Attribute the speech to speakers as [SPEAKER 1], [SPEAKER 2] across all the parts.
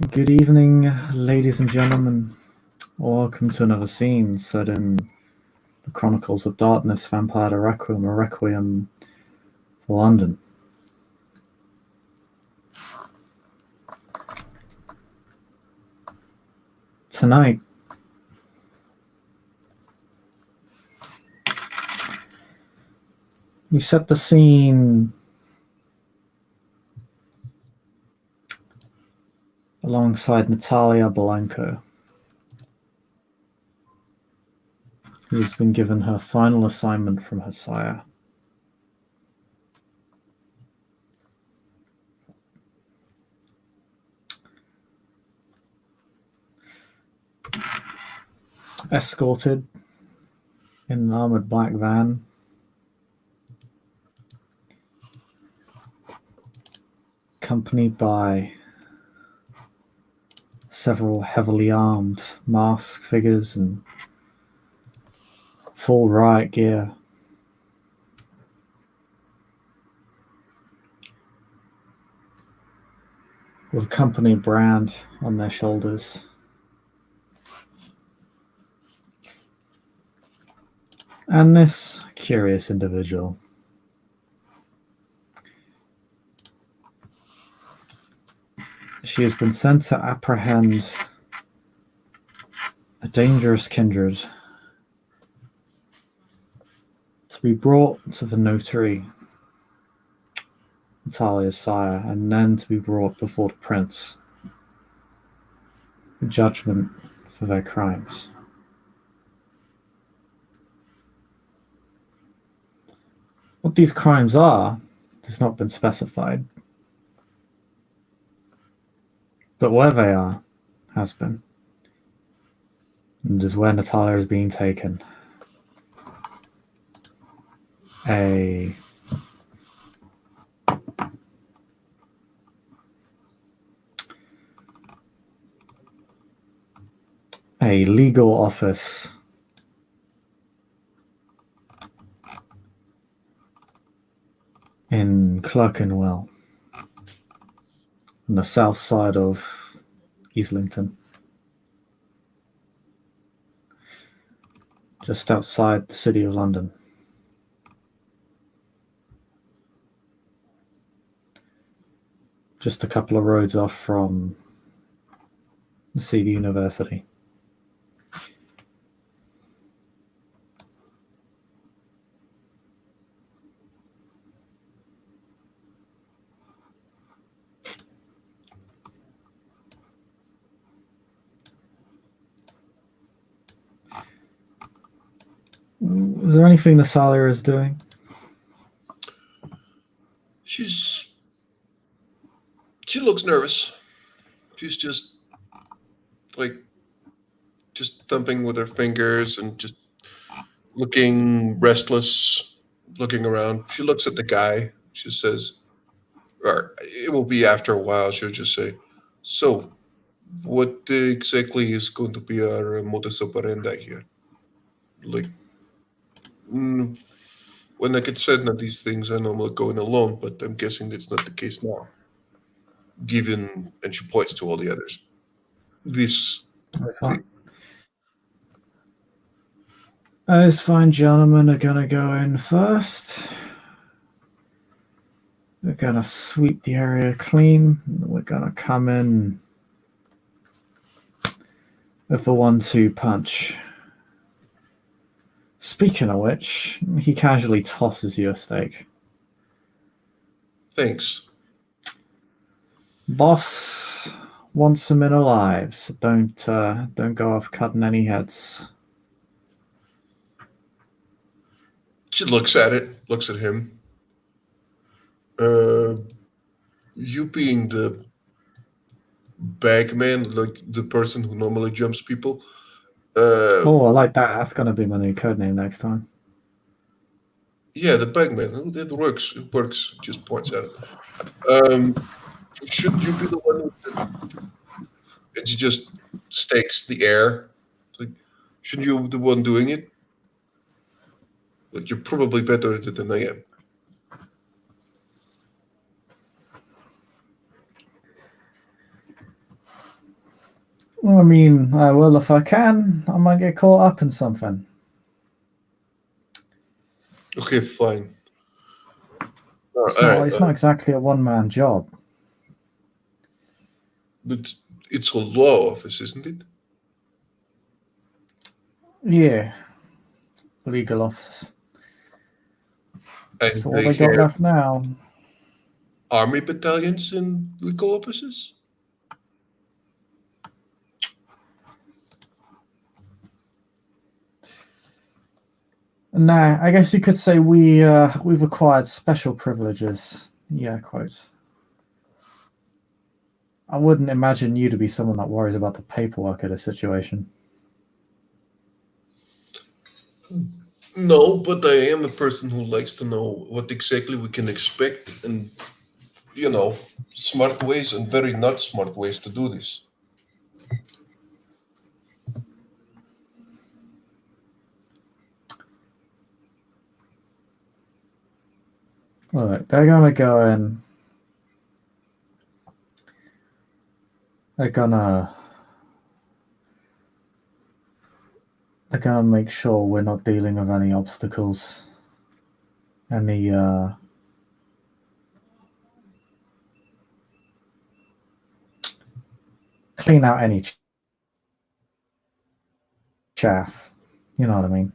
[SPEAKER 1] Good evening, ladies and gentlemen. Welcome to another scene set in the Chronicles of Darkness, Vampire Requiem, a Requiem for London. Tonight, we set the scene alongside Natalia Blanco, who has been given her final assignment from her sire. Escorted in an armored black van, accompanied by several heavily armed masked figures and full riot gear. With a company brand on their shoulders. And this curious individual. She has been sent to apprehend a dangerous kindred, to be brought to the notary, Natalia's sire, and then to be brought before the prince, for judgment for their crimes. What these crimes are has not been specified, but where they are has been, and is where Natalia is being taken. A legal office in Clerkenwell, on the south side of Islington, just outside the city of London. Just a couple of roads off from the City University. Is there anything Natalia is doing?
[SPEAKER 2] She looks nervous. She's just thumping with her fingers and just looking restless, looking around. She looks at the guy. She says, or it will be after a while, she'll just say, "So, what exactly is going to be our modus operandi here?" Like, when I get certain of these things, I normally go in alone, but I'm guessing that's not the case now. Given, and she points to all the others.
[SPEAKER 1] Those fine gentlemen are gonna go in first. We're gonna sweep the area clean. We're gonna come in with the 1-2 punch. Speaking of which, he casually tosses you a steak.
[SPEAKER 2] Thanks.
[SPEAKER 1] Boss wants them in alive, so don't go off cutting any heads.
[SPEAKER 2] She looks at it, looks at him. You being the bagman, like the person who normally jumps people.
[SPEAKER 1] I like that. That's gonna be my new code name next time.
[SPEAKER 2] Yeah, the bagman. Oh, that works. It works. Just points at it. Should you be the one and she just stakes the air? Like, shouldn't you be the one doing it? Like, you're probably better at it than I am.
[SPEAKER 1] I mean, I will if I can. I might get caught up in something.
[SPEAKER 2] Okay, fine. All
[SPEAKER 1] It's not.
[SPEAKER 2] right.
[SPEAKER 1] It's not exactly a one-man job.
[SPEAKER 2] But it's a law office, isn't it?
[SPEAKER 1] Yeah, legal officers. That's
[SPEAKER 2] And
[SPEAKER 1] all
[SPEAKER 2] they
[SPEAKER 1] they got
[SPEAKER 2] have
[SPEAKER 1] left now.
[SPEAKER 2] army battalions in legal offices?
[SPEAKER 1] Nah, I guess you could say we've acquired special privileges. Yeah, quote. I wouldn't imagine you to be someone that worries about the paperwork of the situation.
[SPEAKER 2] No, but I am a person who likes to know what exactly we can expect and, you know, smart ways and very not smart ways to do this.
[SPEAKER 1] Look, they're gonna go in. They're gonna they're gonna make sure we're not dealing with any obstacles, any clean out any chaff. You know what I mean?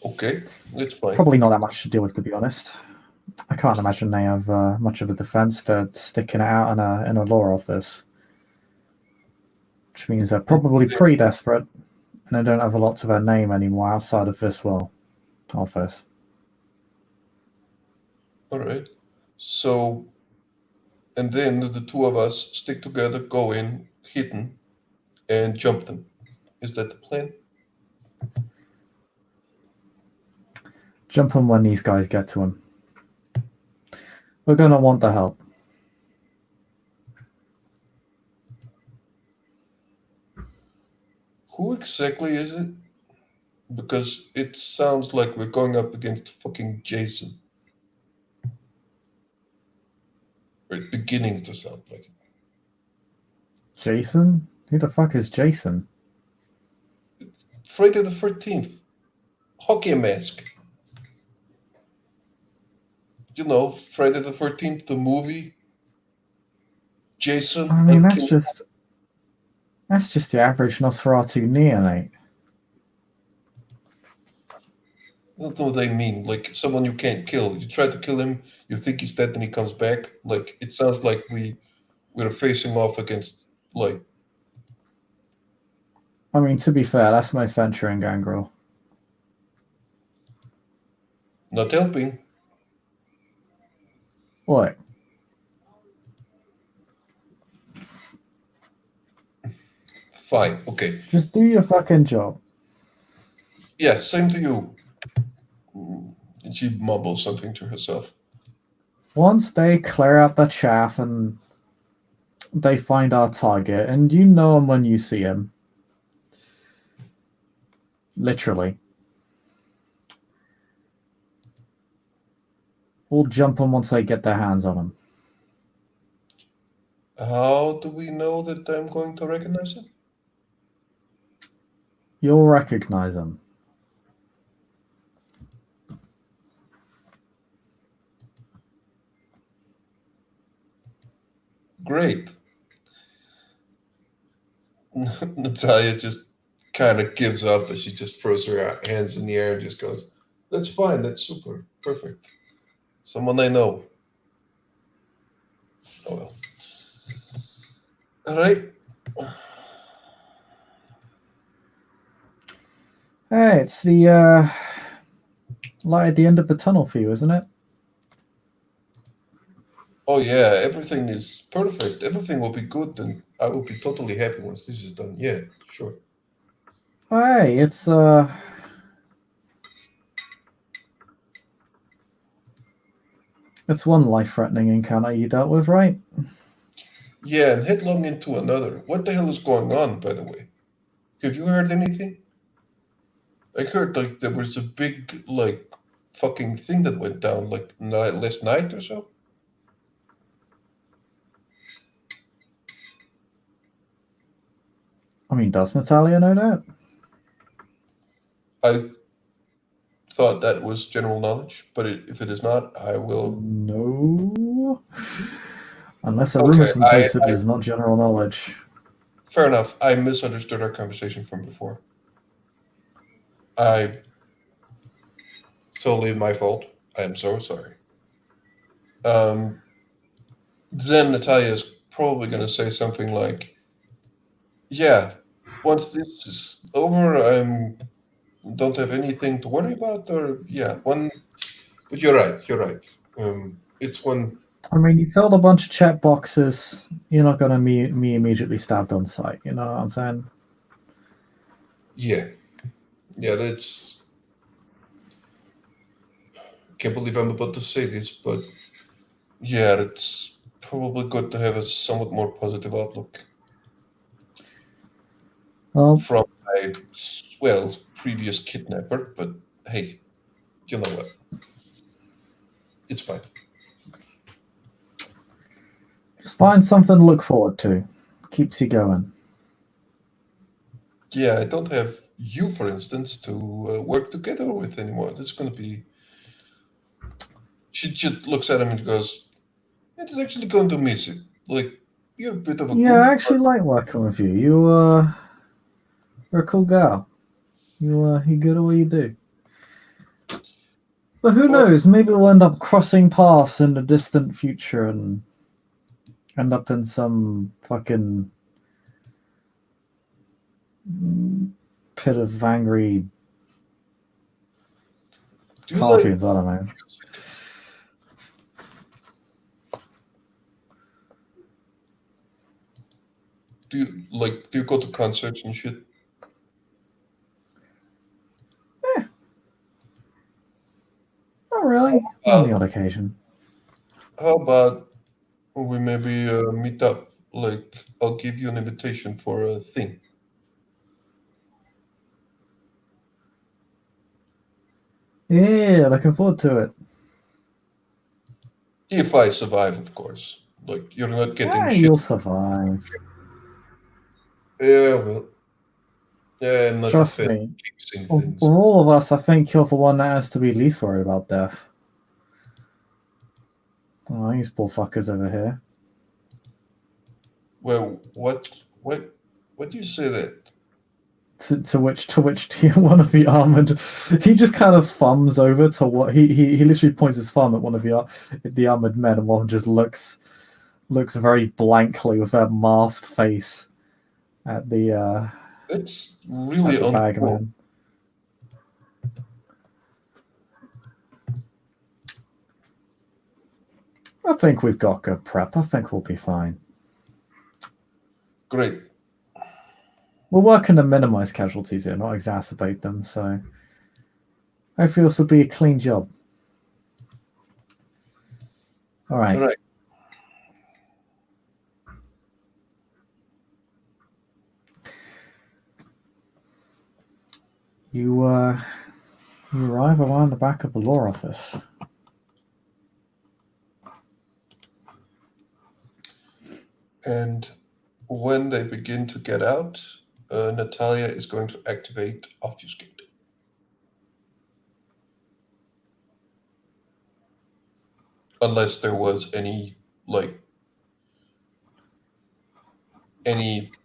[SPEAKER 2] Okay, that's fine.
[SPEAKER 1] Probably not that much to deal with, to be honest. I can't imagine they have much of a defense to sticking it out in a law office, which means they're probably pretty desperate, and they don't have a lot to their name anymore outside of this office.
[SPEAKER 2] All right. So, and then the two of us stick together, go in, hit them, and jump them. Is that the plan?
[SPEAKER 1] Jump on when these guys get to him. We're gonna want the help.
[SPEAKER 2] Who exactly is it? Because it sounds like we're going up against fucking Jason. Or it's beginning to sound like it.
[SPEAKER 1] Jason? Who the fuck is Jason?
[SPEAKER 2] Friday the 13th. Hockey mask. You know, Friday the 13th, the movie. Jason
[SPEAKER 1] I mean,
[SPEAKER 2] and
[SPEAKER 1] that's just the average Nosferatu neonate.
[SPEAKER 2] I don't know what I mean. Like someone you can't kill. You try to kill him, you think he's dead, and he comes back. Like it sounds like we're facing off against like
[SPEAKER 1] I mean, to be fair, that's most Venture and Gangrel.
[SPEAKER 2] not helping.
[SPEAKER 1] What?
[SPEAKER 2] Fine, okay.
[SPEAKER 1] Just do your fucking job.
[SPEAKER 2] Yeah, same to you. And she mumbles something to herself.
[SPEAKER 1] Once they clear out the chaff and they find our target, and you know him when you see him. Literally. We'll jump them once they get their hands on him.
[SPEAKER 2] How do we know that I'm going to recognize him?
[SPEAKER 1] You'll recognize him.
[SPEAKER 2] Great. Natalia just kind of gives up, but she just throws her hands in the air and just goes, "That's fine. That's super. Perfect. Someone I know." Oh well. All right.
[SPEAKER 1] Hey, it's the light at the end of the tunnel for you, isn't it?
[SPEAKER 2] Oh yeah, everything is perfect. Everything will be good, and I will be totally happy once this is done. Yeah, sure.
[SPEAKER 1] Hey, it's one life-threatening encounter you dealt with, right?
[SPEAKER 2] Yeah, and headlong into another. What the hell is going on, by the way? Have you heard anything? I heard like there was a big like fucking thing that went down like last night or so.
[SPEAKER 1] I mean, does Natalia know that?
[SPEAKER 2] I thought that was general knowledge, but if it is not, I will.
[SPEAKER 1] No. Unless a
[SPEAKER 2] Okay,
[SPEAKER 1] rumor's been posted, it is not general knowledge.
[SPEAKER 2] fair enough. I misunderstood our conversation from before. I totally my fault. I am so sorry. Um, then Natalia is probably going to say something like, "Yeah, once this is over, I don't have anything to worry about." Or yeah, one. But you're right. You're right. It's one.
[SPEAKER 1] I mean, you filled a bunch of check boxes. You're not going to me immediately stabbed on sight. You know what I'm saying?
[SPEAKER 2] Yeah, yeah. That's. Can't believe I'm about to say this, but yeah, it's probably good to have a somewhat more positive outlook
[SPEAKER 1] Well,
[SPEAKER 2] from my previous kidnapper. But hey, you know what? It's fine.
[SPEAKER 1] just find something to look forward to. Keeps you going.
[SPEAKER 2] Yeah, I don't have you, for instance, to work together with anymore. That's going to be. She just looks at him and goes, "It is actually going to miss it. Like, you're a bit of a
[SPEAKER 1] Yeah,
[SPEAKER 2] goof,
[SPEAKER 1] I
[SPEAKER 2] but
[SPEAKER 1] actually like working with you. You're a cool gal. You good at what you do. But who
[SPEAKER 2] well,
[SPEAKER 1] knows? Maybe we'll end up crossing paths in the distant future and end up in some fucking pit of angry
[SPEAKER 2] do you like,
[SPEAKER 1] cartoons. I don't know.
[SPEAKER 2] do you go to concerts and shit?
[SPEAKER 1] Not really. On the odd occasion.
[SPEAKER 2] How about we maybe meet up? Like, I'll give you an invitation for a thing.
[SPEAKER 1] Yeah, looking forward to it.
[SPEAKER 2] If I survive, of course. Like, you're not getting
[SPEAKER 1] Yeah,
[SPEAKER 2] shit.
[SPEAKER 1] you'll survive.
[SPEAKER 2] Yeah, well, yeah, I'm not a
[SPEAKER 1] Trust
[SPEAKER 2] fan of
[SPEAKER 1] me.
[SPEAKER 2] fixing
[SPEAKER 1] Of
[SPEAKER 2] things.
[SPEAKER 1] all of us, I think you're the one that has to be least worried about death. Oh, these poor fuckers over here.
[SPEAKER 2] Well, what do you say that?
[SPEAKER 1] To which one of the armored, he just kind of thumbs over to what he literally points his thumb at one of the armored men, and one just looks very blankly with a masked face at
[SPEAKER 2] That's really
[SPEAKER 1] the bag
[SPEAKER 2] uncool.
[SPEAKER 1] man. I think we've got good prep. I think we'll be fine.
[SPEAKER 2] Great.
[SPEAKER 1] We're working to minimize casualties here, not exacerbate them. So hopefully this will be a clean job. All right.
[SPEAKER 2] All right.
[SPEAKER 1] You arrive around the back of the law office.
[SPEAKER 2] And when they begin to get out, Natalia is going to activate Obfuscate. Unless there was any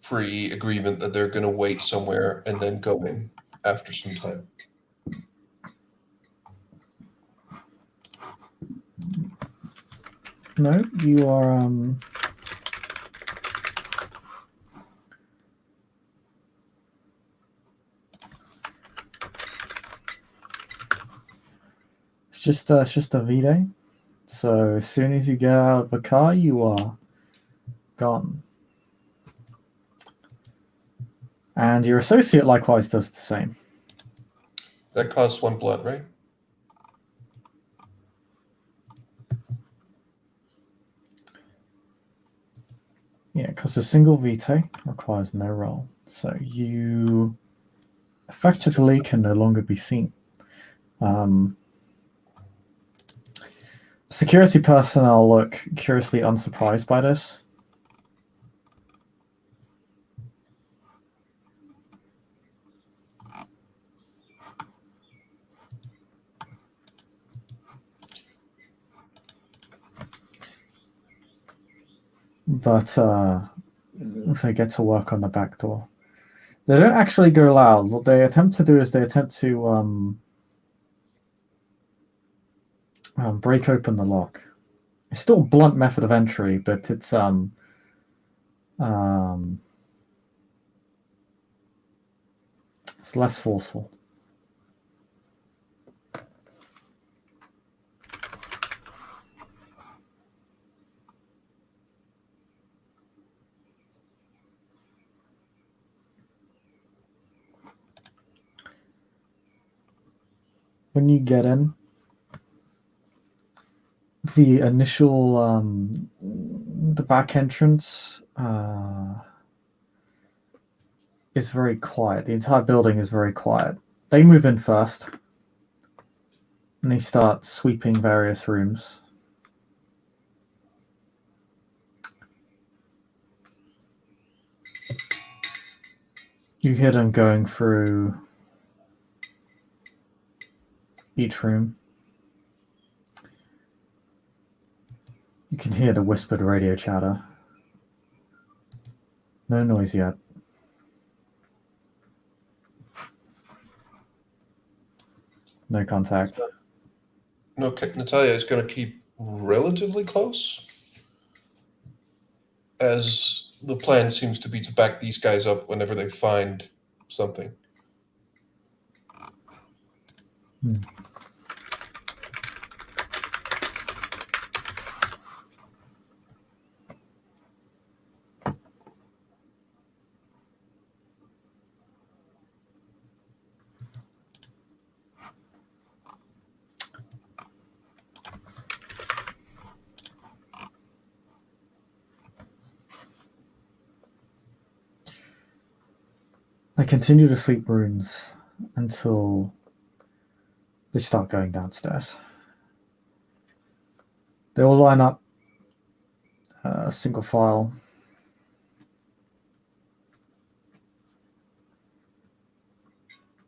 [SPEAKER 2] pre-agreement that they're going to wait somewhere and then go in after some time.
[SPEAKER 1] No, you are it's just a V-Day. So as soon as you get out of the car, you are gone. And your associate likewise does the same.
[SPEAKER 2] That costs 1 blood, right?
[SPEAKER 1] Yeah, because a single vitae requires no roll. So you effectively can no longer be seen. Security personnel look curiously unsurprised by this. But they get to work on the back door. They don't actually go loud. What they attempt to do is they attempt to break open the lock. It's still a blunt method of entry, but it's less forceful. When you get in, the initial the back entrance is very quiet. The entire building is very quiet. They move in first, and they start sweeping various rooms. You hear them going through each room. You can hear the whispered radio chatter. No noise yet. No contact.
[SPEAKER 2] Okay, Natalia is going to keep relatively close, as the plan seems to be to back these guys up whenever they find something.
[SPEAKER 1] They continue to sweep rooms until they start going downstairs. They all line up, single file.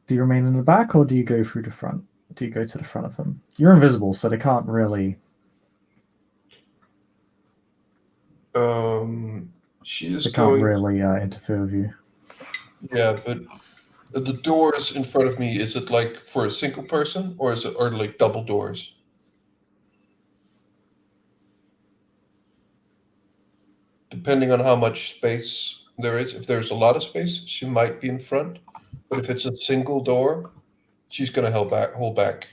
[SPEAKER 1] Do you remain in the back, or do you go through the front? Do you go to the front of them? You're invisible, so they can't really.
[SPEAKER 2] She is
[SPEAKER 1] They can't
[SPEAKER 2] going.
[SPEAKER 1] really interfere with you.
[SPEAKER 2] Yeah, but the doors in front of me, is it like for a single person, or is it like double doors? Depending on how much space there is. If there's a lot of space, she might be in front. But if it's a single door, she's going to hold back.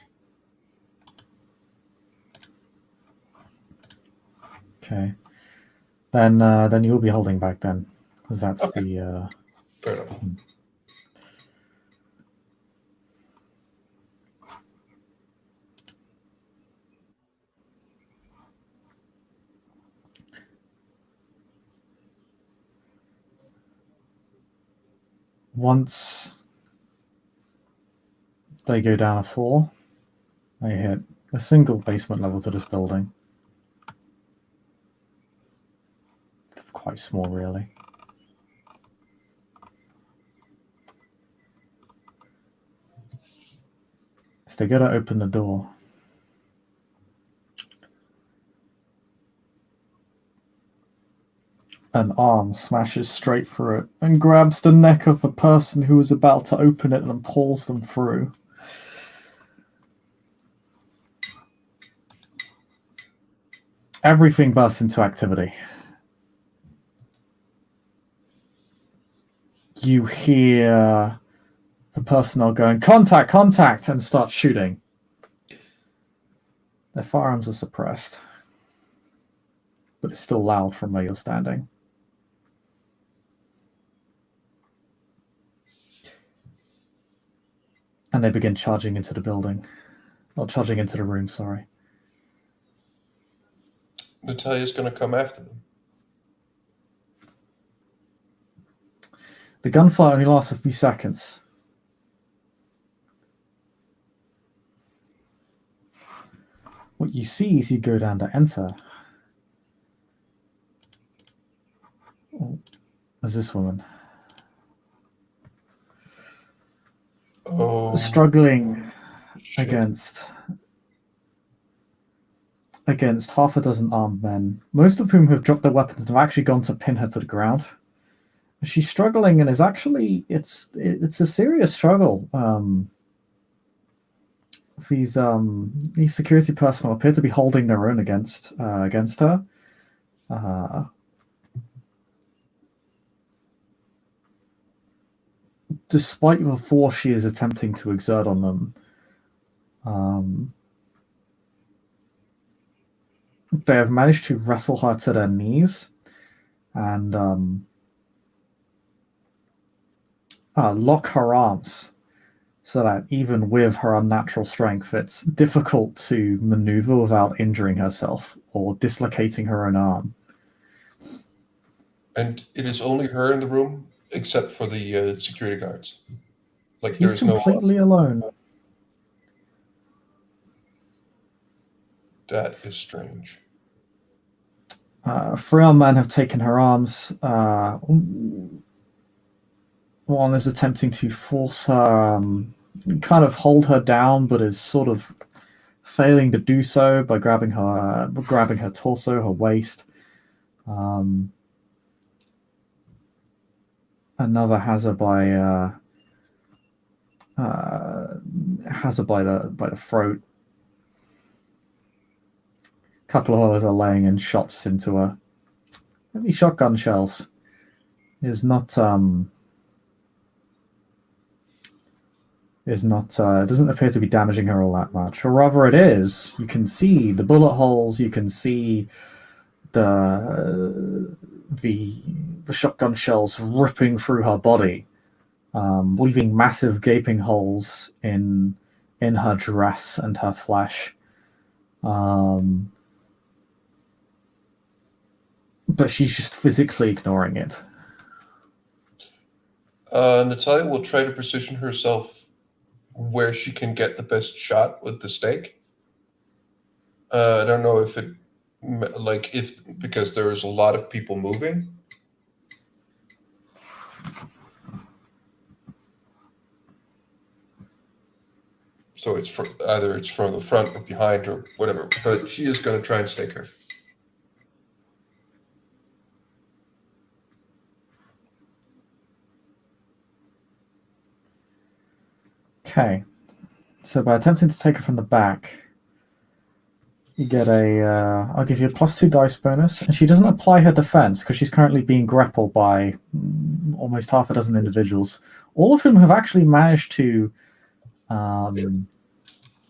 [SPEAKER 1] Okay. Then you'll be holding back then, because that's
[SPEAKER 2] Okay.
[SPEAKER 1] the.
[SPEAKER 2] Fair enough.
[SPEAKER 1] Once they go down a floor, they hit a single basement level to this building. Quite small, really. So they go to open the door. An arm smashes straight through it and grabs the neck of the person who is about to open it and pulls them through. Everything bursts into activity. You hear the personnel going, "Contact, contact," and start shooting. Their firearms are suppressed, but it's still loud from where you're standing. And they begin charging into the building. Or charging into the room, sorry.
[SPEAKER 2] Natalia's going to come after them.
[SPEAKER 1] The gunfire only lasts a few seconds. What you see as you go down to enter is this woman.
[SPEAKER 2] Oh,
[SPEAKER 1] Struggling
[SPEAKER 2] shit.
[SPEAKER 1] against against half a dozen armed men, most of whom have dropped their weapons and have actually gone to pin her to the ground. She's struggling, and is actually it's a serious struggle. These security personnel appear to be holding their own against her. Despite the force she is attempting to exert on them, they have managed to wrestle her to their knees and lock her arms so that even with her unnatural strength, it's difficult to maneuver without injuring herself or dislocating her own arm.
[SPEAKER 2] And it is only her in the room, except for the security guards. Like
[SPEAKER 1] She's
[SPEAKER 2] there's no.
[SPEAKER 1] completely alone.
[SPEAKER 2] That is strange.
[SPEAKER 1] 3 armed men have taken her arms. One is attempting to force her, kind of hold her down, but is sort of failing to do so by grabbing her torso, her waist. Another has her by the throat. A couple of others are laying in shots into her. Maybe shotgun shells is not doesn't appear to be damaging her all that much, or rather it is. You can see the bullet holes, you can see the shotgun shells ripping through her body, leaving massive gaping holes in her dress and her flesh. But she's just physically ignoring it.
[SPEAKER 2] Natalia will try to position herself where she can get the best shot with the stake. I don't know if it, because there's a lot of people moving. So it's either it's from the front or behind or whatever. But she is going to try and stake her.
[SPEAKER 1] Okay. So by attempting to take her from the back, you get I'll give you a +2 dice bonus, and she doesn't apply her defense because she's currently being grappled by almost half a dozen individuals, all of whom have actually managed to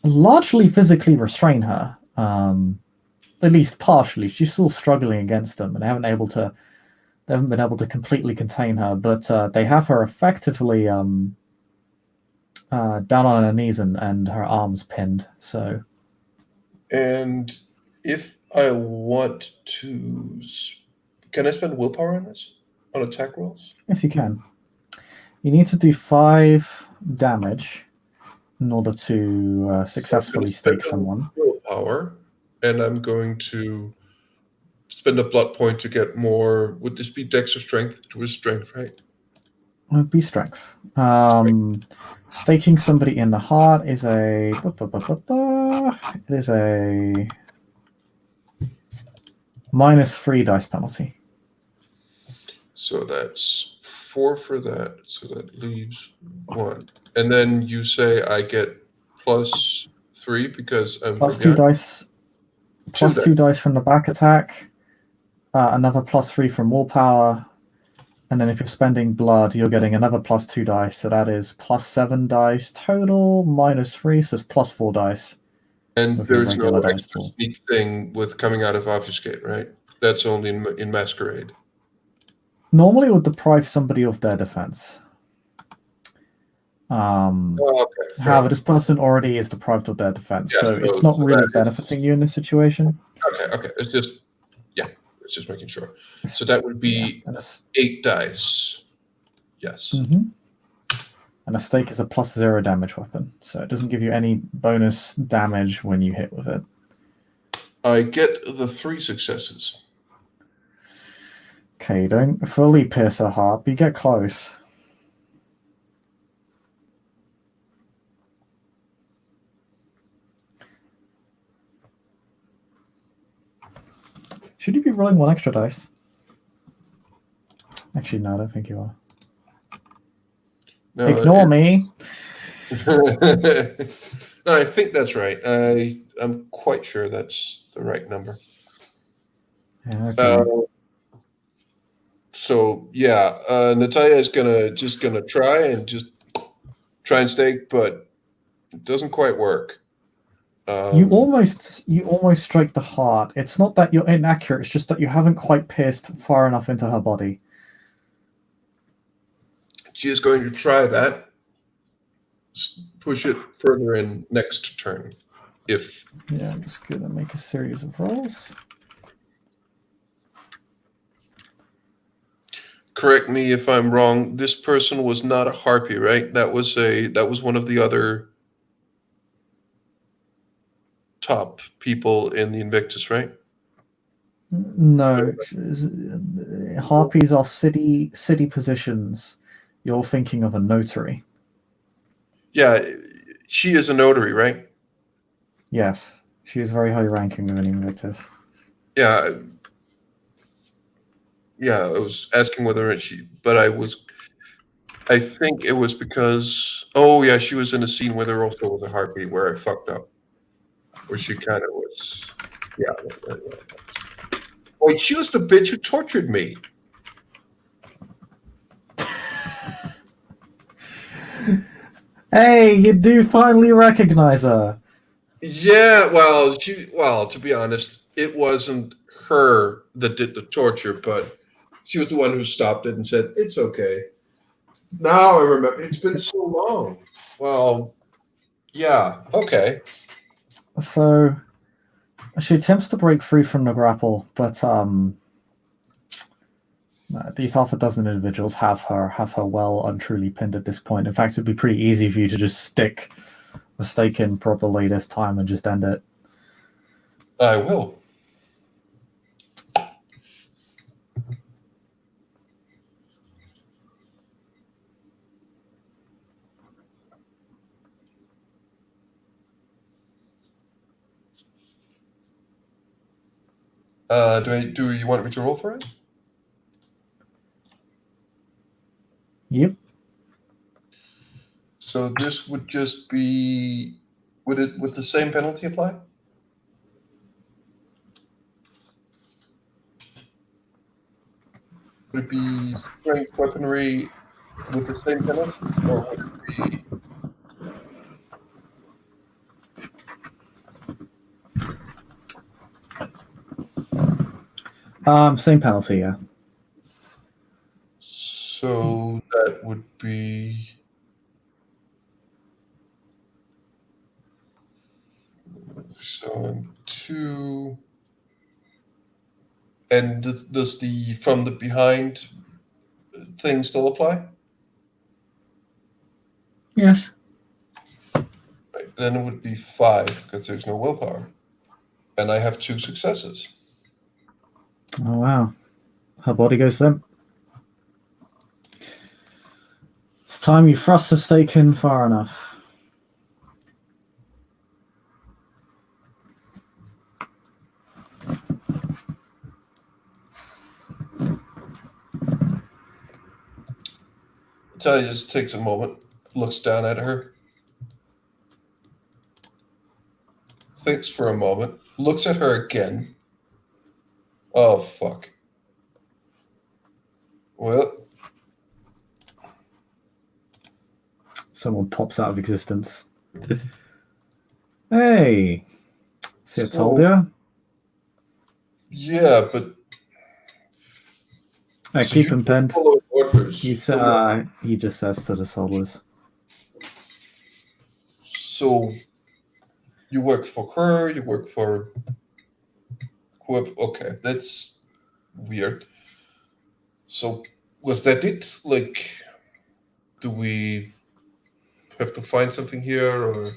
[SPEAKER 1] largely physically restrain her, at least partially. She's still struggling against them, and they haven't been able to completely contain her, but they have her effectively down on her knees and her arms pinned. So,
[SPEAKER 2] and if I want to, can I spend willpower on this, on attack rolls?
[SPEAKER 1] Yes, you can. You need to do 5 damage in order to successfully stake someone.
[SPEAKER 2] Willpower, and I'm going to spend a blood point to get more. Would this be dex or strength? It was strength, right?
[SPEAKER 1] It would be strength. Staking somebody in the heart is a. It is a -3 dice penalty.
[SPEAKER 2] So that's 4 for that. So that leaves 1. And then you say I get +3 because I'm
[SPEAKER 1] +2 dice. +2 dice from the back attack. Another +3 from willpower. And then if you're spending blood, you're getting another +2 dice. So that is +7 dice total, -3, so it's +4 dice.
[SPEAKER 2] And there's no extra sneak thing with coming out of obfuscate, right? That's only in masquerade.
[SPEAKER 1] Normally it would deprive somebody of their defense.
[SPEAKER 2] Okay,
[SPEAKER 1] however, this person already is deprived of their defense, so it's not really benefiting you in this situation.
[SPEAKER 2] Okay. It's just making sure. So that would be 8 dice. Yes.
[SPEAKER 1] Mm-hmm. And a stake is a +0 damage weapon, so it doesn't give you any bonus damage when you hit with it.
[SPEAKER 2] I get the 3 successes.
[SPEAKER 1] Okay, you don't fully pierce her heart, but you get close. Should you be rolling one extra dice? Actually, no, I don't think you are.
[SPEAKER 2] No,
[SPEAKER 1] Ignore me.
[SPEAKER 2] No, I think that's right. I'm quite sure that's the right number.
[SPEAKER 1] Yeah, okay.
[SPEAKER 2] So yeah, Natalia is gonna try and stake, but it doesn't quite work.
[SPEAKER 1] You almost strike the heart. It's not that you're inaccurate, it's just that you haven't quite pierced far enough into her body.
[SPEAKER 2] She is going to try that. Push it further in next turn. If
[SPEAKER 1] Yeah, I'm just gonna make a series of rolls.
[SPEAKER 2] correct me if I'm wrong, this person was not a harpy, right? That was one of the other top people in the Invictus, right?
[SPEAKER 1] No, harpies are city positions. You're thinking of a notary.
[SPEAKER 2] Yeah, she is a notary, right?
[SPEAKER 1] Yes, she is very high ranking within Invictus.
[SPEAKER 2] Yeah, yeah. I was asking whether I think it was because, oh yeah, she was in a scene where there also was a harpy where I fucked up, where she kind of was, yeah. Wait, she was the bitch who tortured me.
[SPEAKER 1] Hey, you do finally recognize her.
[SPEAKER 2] Yeah, well, to be honest, it wasn't her that did the torture, but she was the one who stopped it and said, "It's okay." Now I remember. It's been so long. Well, yeah, okay.
[SPEAKER 1] So she attempts to break free from the grapple, but these half a dozen individuals have her well and truly pinned at this point. In fact, it'd be pretty easy for you to just stick the stake in properly this time and just end it.
[SPEAKER 2] I will. Do you want me to roll for it?
[SPEAKER 1] Yep.
[SPEAKER 2] So this would just be, would the same penalty apply? Would it be strength weaponry with the same penalty, or would it be?
[SPEAKER 1] Same penalty, yeah.
[SPEAKER 2] So that would be. So 2. And does the from the behind thing still apply?
[SPEAKER 1] Yes.
[SPEAKER 2] Right. Then it would be 5 because there's no willpower, and I have 2 successes.
[SPEAKER 1] Oh wow, her body goes limp. It's time you thrust the stake in far enough.
[SPEAKER 2] Natalia just takes a moment, looks down at her, thinks for a moment, looks at her again. Oh, fuck. Well,
[SPEAKER 1] Someone pops out of existence. Hey, see, I told you.
[SPEAKER 2] Yeah, but
[SPEAKER 1] I
[SPEAKER 2] so
[SPEAKER 1] keep
[SPEAKER 2] you
[SPEAKER 1] him pinned.
[SPEAKER 2] follow orders.
[SPEAKER 1] He just says to the soulless.
[SPEAKER 2] So you work for her, you work for whoever. Okay, that's weird. So was that it? Like, do we have to find something here, or?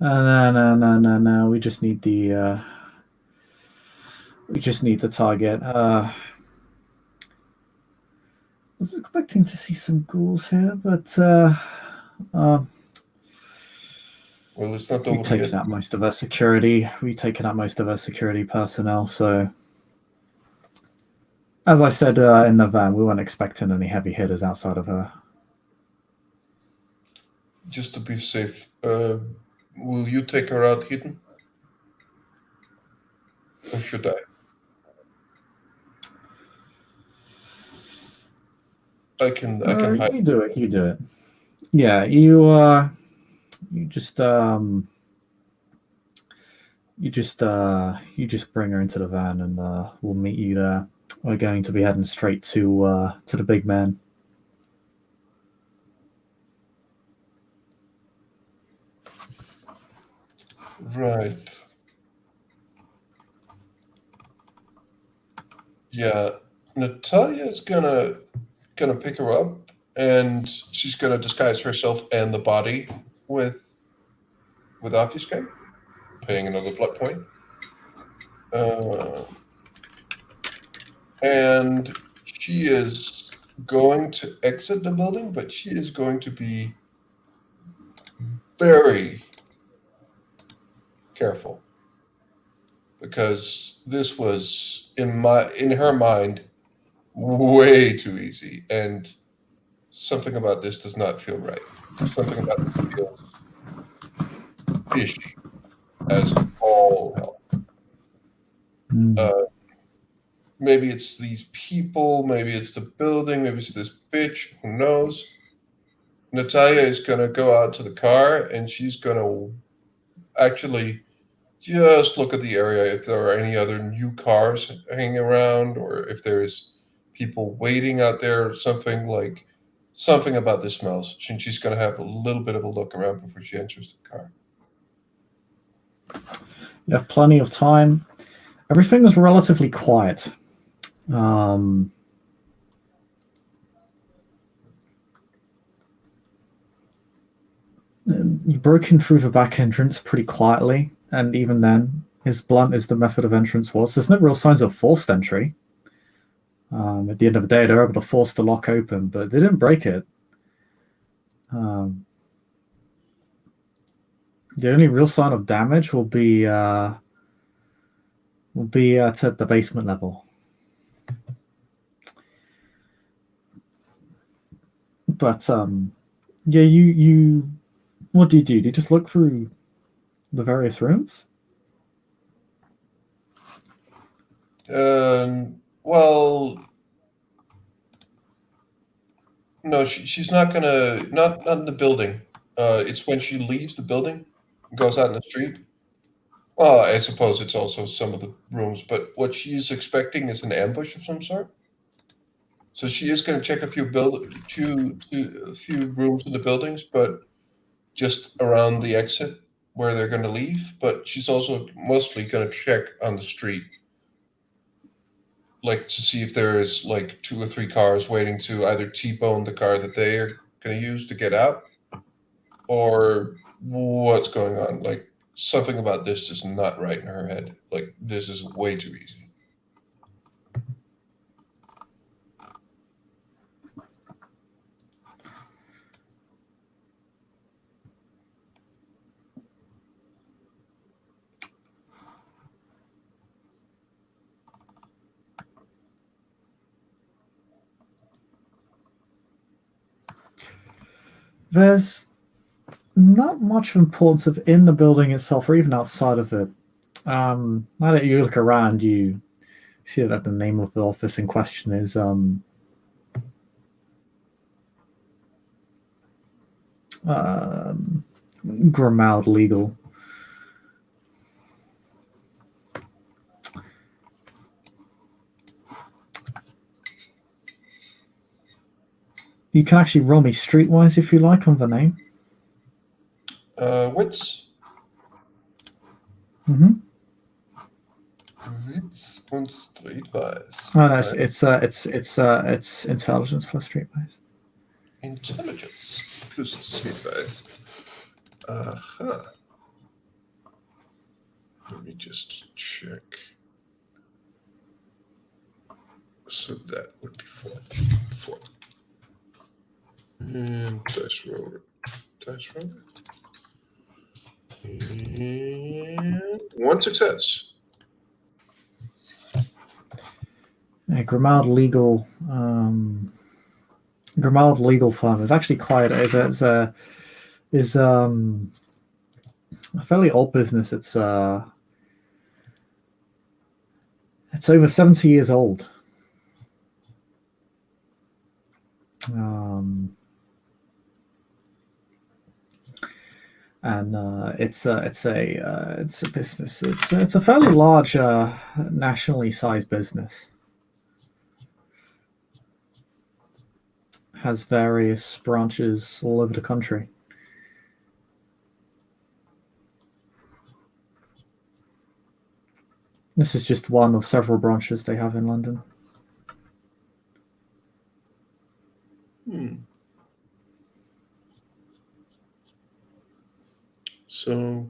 [SPEAKER 1] No. We just need the target. I was expecting to see some ghouls here, but
[SPEAKER 2] Well, it's not over
[SPEAKER 1] we've taken
[SPEAKER 2] yet.
[SPEAKER 1] out most of our security. We've taken out most of our security personnel, so As I said in the van, we weren't expecting any heavy hitters outside of her.
[SPEAKER 2] Just to be safe, will you take her out hidden? Or should I? I can hide.
[SPEAKER 1] You do it. You do it. Yeah, you just you just bring her into the van, and we'll meet you there. We're going to be heading straight to the big man.
[SPEAKER 2] Right. Yeah. Natalia is gonna pick her up, and she's gonna disguise herself and the body with obfuscate, paying another blood point. And she is going to exit the building, but she is going to be very careful because this was in her mind way too easy, and something about this does not feel right. Something about this feels fishy as all hell. Maybe it's these people, maybe it's the building, maybe it's this bitch, who knows? Natalia is going to go out to the car, and she's going to actually just look at the area if there are any other new cars hanging around, or if there's people waiting out there, or something about this smells. She's going to have a little bit of a look around before she enters the car.
[SPEAKER 1] You have plenty of time. Everything was relatively quiet. You've broken through the back entrance pretty quietly, and even then, as blunt as the method of entrance was, there's no real signs of forced entry. At the end of the day, they're able to force the lock open, but they didn't break it. The only real sign of damage will be at the basement level. But yeah, you what do? Do you just look through the various rooms?
[SPEAKER 2] Well, no, she's not gonna not in the building. It's when she leaves the building, goes out in the street. Well, I suppose it's also some of the rooms, but what she's expecting is an ambush of some sort. So she is going to check a few rooms in the buildings, but just around the exit where they're going to leave. But she's also mostly going to check on the street, like to see if there is like 2 or 3 cars waiting to either T-bone the car that they are going to use to get out, or what's going on. Like something about this is not right in her head. Like this is way too easy.
[SPEAKER 1] There's not much of importance of in the building itself or even outside of it. Now that you look around, you see that the name of the office in question is Grimaud Legal. You can actually roll me streetwise if you like on the name.
[SPEAKER 2] Wits.
[SPEAKER 1] Mm-hmm.
[SPEAKER 2] Wits und streetwise.
[SPEAKER 1] Oh, no, it's intelligence plus streetwise.
[SPEAKER 2] Intelligence plus streetwise. Uh-huh. Let me just check. So that would be 4. And dice roller. And 1 success.
[SPEAKER 1] Grimaud Legal. Grimaud Legal Firm is actually quite is a fairly old business. It's over 70 years old. And it's a business. It's a fairly large, nationally sized business. Has various branches all over the country. This is just one of several branches they have in London.
[SPEAKER 2] So,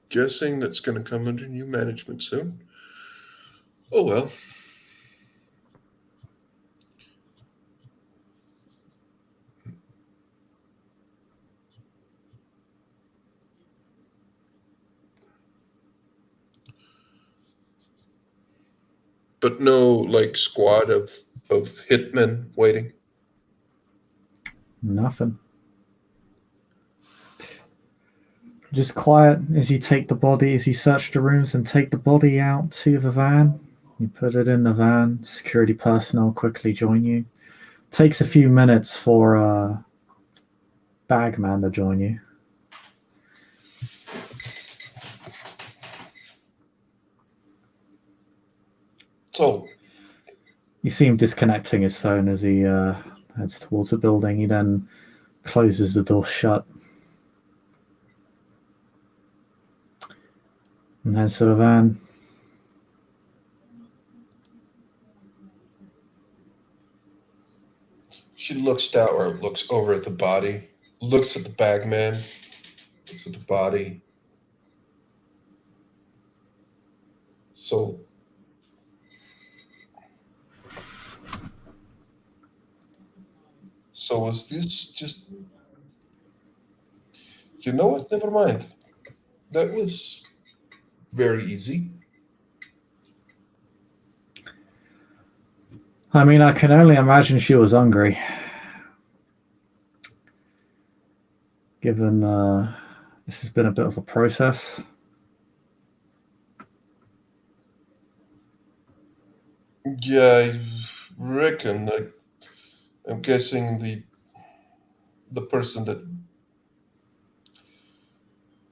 [SPEAKER 2] guessing that's going to come under new management soon. Oh well. But no, like, squad of hitmen waiting.
[SPEAKER 1] Nothing. Just quiet as you take the body, as you search the rooms and take the body out to the van. You put it in the van. Security personnel quickly join you. Takes a few minutes for a bagman to join you.
[SPEAKER 2] So,
[SPEAKER 1] you see him disconnecting his phone as he heads towards the building. He then closes the door shut and heads to the van.
[SPEAKER 2] She looks down or looks over at the body, looks at the bagman, looks at the body. So was this just... You know what? Never mind. That was very easy.
[SPEAKER 1] I mean, I can only imagine she was hungry. Given this has been a bit of a process.
[SPEAKER 2] Yeah, I reckon. I'm guessing the person that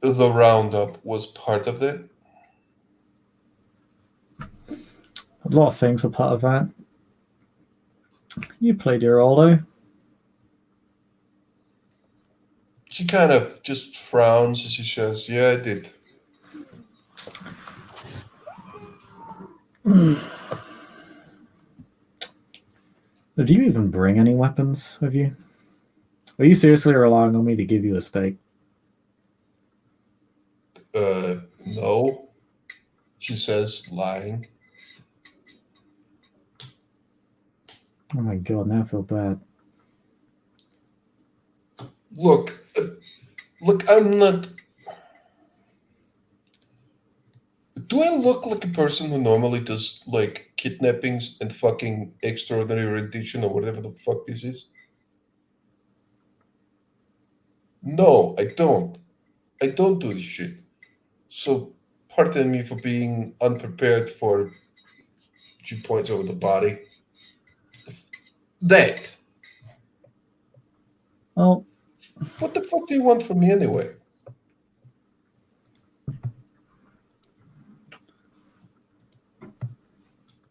[SPEAKER 2] the roundup was part of that.
[SPEAKER 1] A lot of things are part of that. You played your role, though.
[SPEAKER 2] She kind of just frowns as she says, "Yeah, I did."
[SPEAKER 1] Do you even bring any weapons with you? Are you seriously relying on me to give you a steak?
[SPEAKER 2] No, she says, lying.
[SPEAKER 1] Oh my god, now I feel bad.
[SPEAKER 2] Look, I'm not... Do I look like a person who normally does, like, kidnappings and fucking extraordinary rendition or whatever the fuck this is? No, I don't. I don't do this shit. So, pardon me for being unprepared for... She points over the body. That.
[SPEAKER 1] Well,
[SPEAKER 2] what the fuck do you want from me anyway?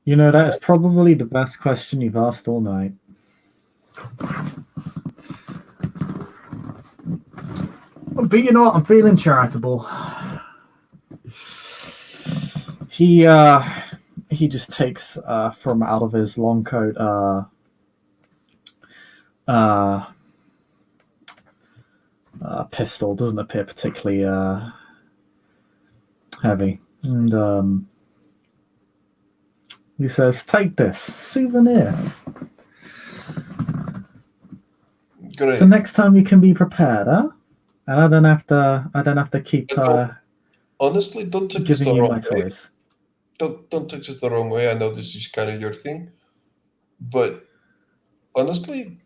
[SPEAKER 1] You know, that is probably the best question you've asked all night. But you know what? I'm feeling charitable. He just takes from out of his long coat pistol. Doesn't appear particularly heavy, and he says, "Take this souvenir.
[SPEAKER 2] Great.
[SPEAKER 1] So next time you can be prepared, huh? And I don't have to keep
[SPEAKER 2] honestly, don't take
[SPEAKER 1] giving
[SPEAKER 2] the
[SPEAKER 1] you
[SPEAKER 2] wrong
[SPEAKER 1] my
[SPEAKER 2] way.
[SPEAKER 1] toys."
[SPEAKER 2] don't take this the wrong way. I know this is kind of your thing, but honestly,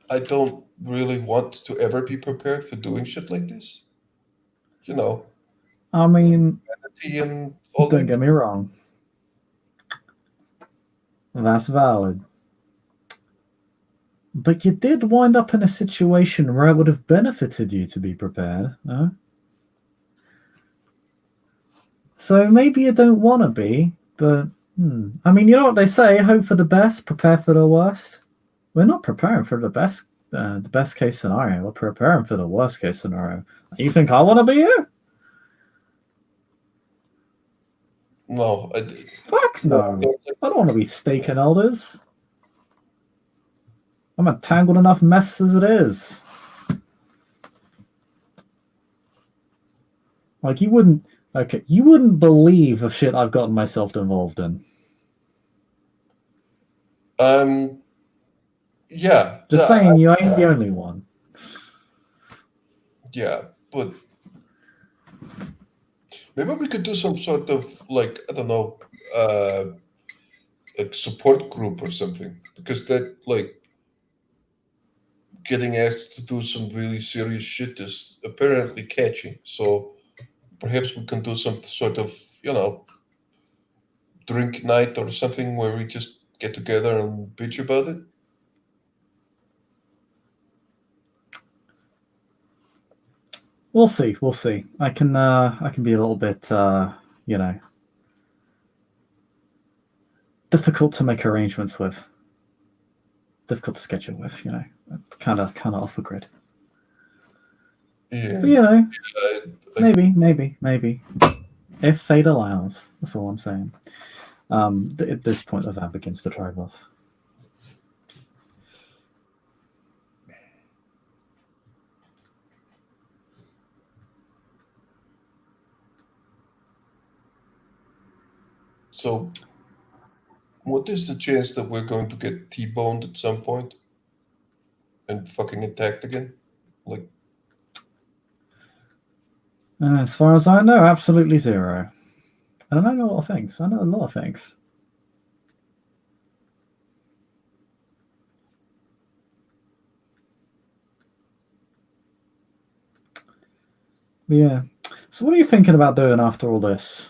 [SPEAKER 2] I don't really want to ever be prepared for doing shit like this. You know,
[SPEAKER 1] I mean,
[SPEAKER 2] tea and all
[SPEAKER 1] don't
[SPEAKER 2] that.
[SPEAKER 1] get me wrong. That's valid. But you did wind up in a situation where it would have benefited you to be prepared. Huh? So maybe you don't want to be, but I mean, you know what they say: hope for the best, prepare for the worst. We're not preparing for the best case scenario. We're preparing for the worst case scenario. You think I want to be here?
[SPEAKER 2] No,
[SPEAKER 1] Fuck no.
[SPEAKER 2] no,
[SPEAKER 1] I don't want to be staking elders. I'm a tangled enough mess as it is. Like you wouldn't believe the shit I've gotten myself involved in.
[SPEAKER 2] yeah,
[SPEAKER 1] Just saying, you ain't the only one.
[SPEAKER 2] yeah, but maybe we could do some sort of like I don't know, like support group or something because that like getting asked to do some really serious shit is apparently catchy. So perhaps we can do some sort of drink night or something where we just get together and bitch about it.
[SPEAKER 1] We'll see. We'll see. I can be a little bit you know difficult to make arrangements with, difficult to schedule with. Kind of off the grid.
[SPEAKER 2] Yeah,
[SPEAKER 1] But you know,
[SPEAKER 2] I,
[SPEAKER 1] maybe if fate allows. That's all I'm saying. At this point, the van begins to drive off.
[SPEAKER 2] so what is the chance that we're going to get T-boned at some point and fucking attacked again? Like,
[SPEAKER 1] As far as I know, absolutely zero. And I know a lot of things. I know a lot of things. Yeah. So, what are you thinking about doing after all this?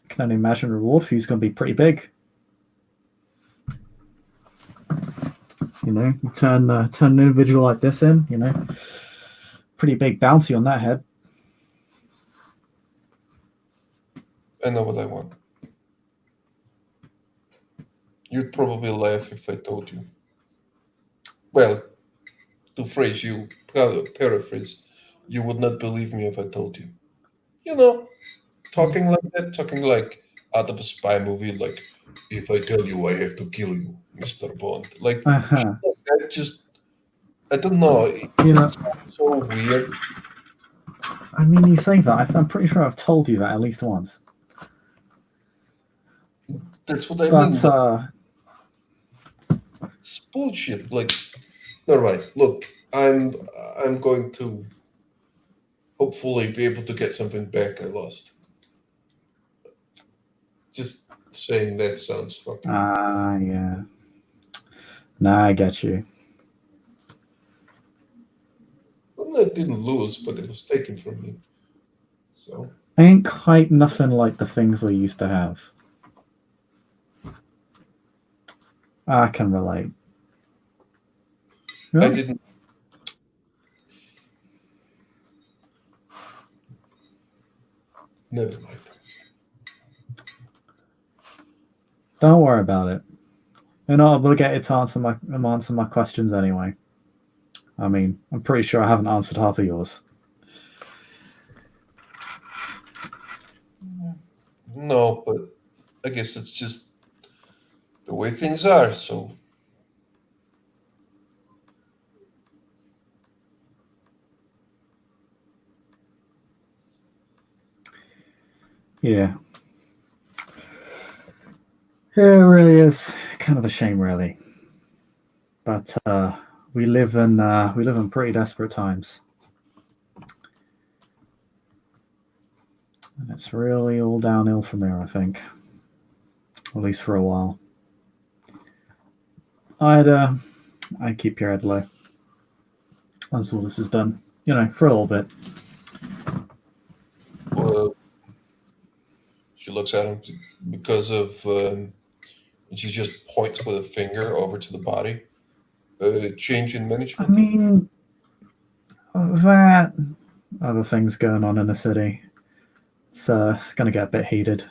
[SPEAKER 1] I can only imagine the reward for you is going to be pretty big. You turn an individual like this in. Pretty big bounty on that head.
[SPEAKER 2] I know what I want. You'd probably laugh if I told you. Well, to paraphrase, you would not believe me if I told you. You know, talking like that, talking like out of a spy movie, like, if I tell you I have to kill you, Mr. Bond. Like,
[SPEAKER 1] Uh-huh.
[SPEAKER 2] that just, I don't know,
[SPEAKER 1] You know,
[SPEAKER 2] so weird.
[SPEAKER 1] I mean, you say that. I'm pretty sure I've told you that at least once.
[SPEAKER 2] That's what I mean.
[SPEAKER 1] But
[SPEAKER 2] Like, it's bullshit. Like, all right, look, I'm going to hopefully be able to get something back I lost. Just saying that sounds fucking.
[SPEAKER 1] yeah. Nah, I get you.
[SPEAKER 2] Well, I didn't lose, but it was taken from me. So
[SPEAKER 1] Ain't quite nothing like the things we used to have. I can relate.
[SPEAKER 2] I
[SPEAKER 1] Really?
[SPEAKER 2] didn't. Never mind.
[SPEAKER 1] Don't worry about it. You're not obligated to answer my questions anyway. I mean, I'm pretty sure I haven't answered half of yours.
[SPEAKER 2] No, but I guess it's just the way things are. So
[SPEAKER 1] Yeah. It really is kind of a shame, really. But we live in pretty desperate times. And it's really all downhill from here, I think. At least for a while. I'd keep your head low. Once all this is done. For a little bit.
[SPEAKER 2] Well, she looks at him because of. And she just points with a finger over to the body. Change in
[SPEAKER 1] I
[SPEAKER 2] management.
[SPEAKER 1] mean, that other things going on in the city. It's going to get a bit heated.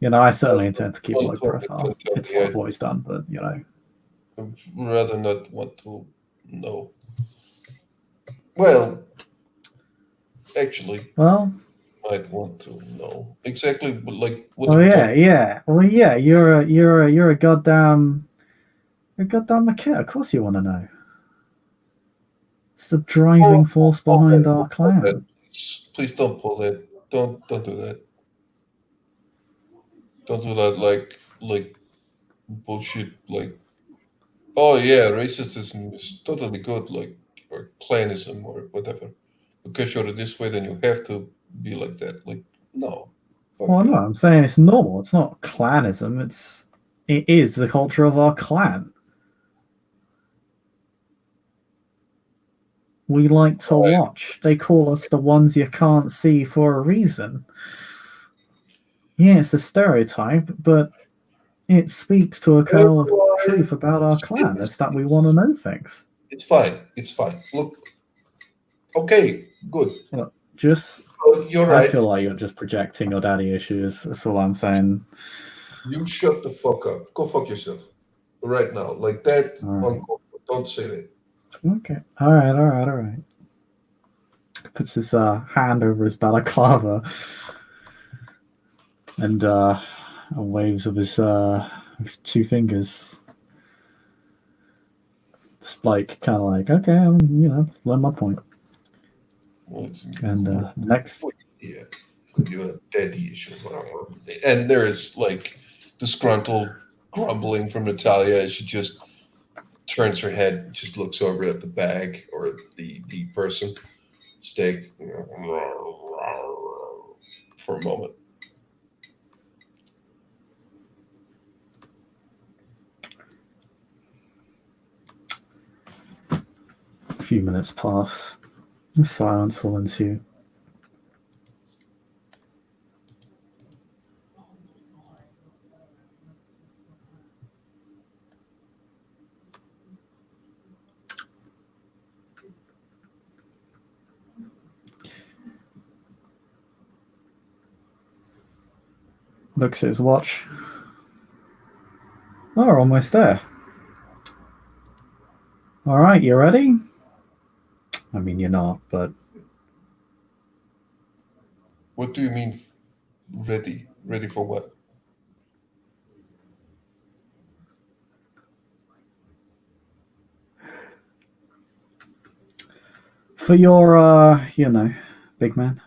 [SPEAKER 1] I certainly intend to keep a low profile. It's what I've always done, but
[SPEAKER 2] I'd rather not want to know. Well, actually,
[SPEAKER 1] well,
[SPEAKER 2] I'd want to know exactly like what.
[SPEAKER 1] well, yeah. Well, yeah. You're a goddamn McKit. Of course, you want to know. It's the driving force behind our clan.
[SPEAKER 2] Please don't pull that. Don't do that. Don't do that like bullshit. Like, oh yeah, racism is totally good. Like, or clanism or whatever. Because you're this way, then you have to be like that. Like, no.
[SPEAKER 1] Well, no, I'm saying it's normal. It's not clanism. It is the culture of our clan. We like to watch. They call us the ones you can't see for a reason. Yeah, it's a stereotype, but it speaks to a kernel of truth about our clan. It's that we want to know things.
[SPEAKER 2] It's fine. It's fine. Look. Okay, good.
[SPEAKER 1] Look, just
[SPEAKER 2] you're right.
[SPEAKER 1] I feel like you're just projecting your daddy issues. That's all I'm saying.
[SPEAKER 2] You shut the fuck up. Go fuck yourself. Right now. Like that.
[SPEAKER 1] Right.
[SPEAKER 2] Don't say that.
[SPEAKER 1] Okay. All right. Puts his hand over his balaclava and waves of his two fingers. It's like kind of like, okay, learn my point.
[SPEAKER 2] Well,
[SPEAKER 1] and next,
[SPEAKER 2] yeah, you have daddy issues, and there is like disgruntled grumbling from Natalia as she just turns her head, just looks over at the bag or the person staked for a moment.
[SPEAKER 1] A few minutes pass. The silence will ensue. Looks at his watch. Oh, we're almost there. All right, you ready? I mean, you're not, but...
[SPEAKER 2] What do you mean, ready? Ready for what?
[SPEAKER 1] For your, big man.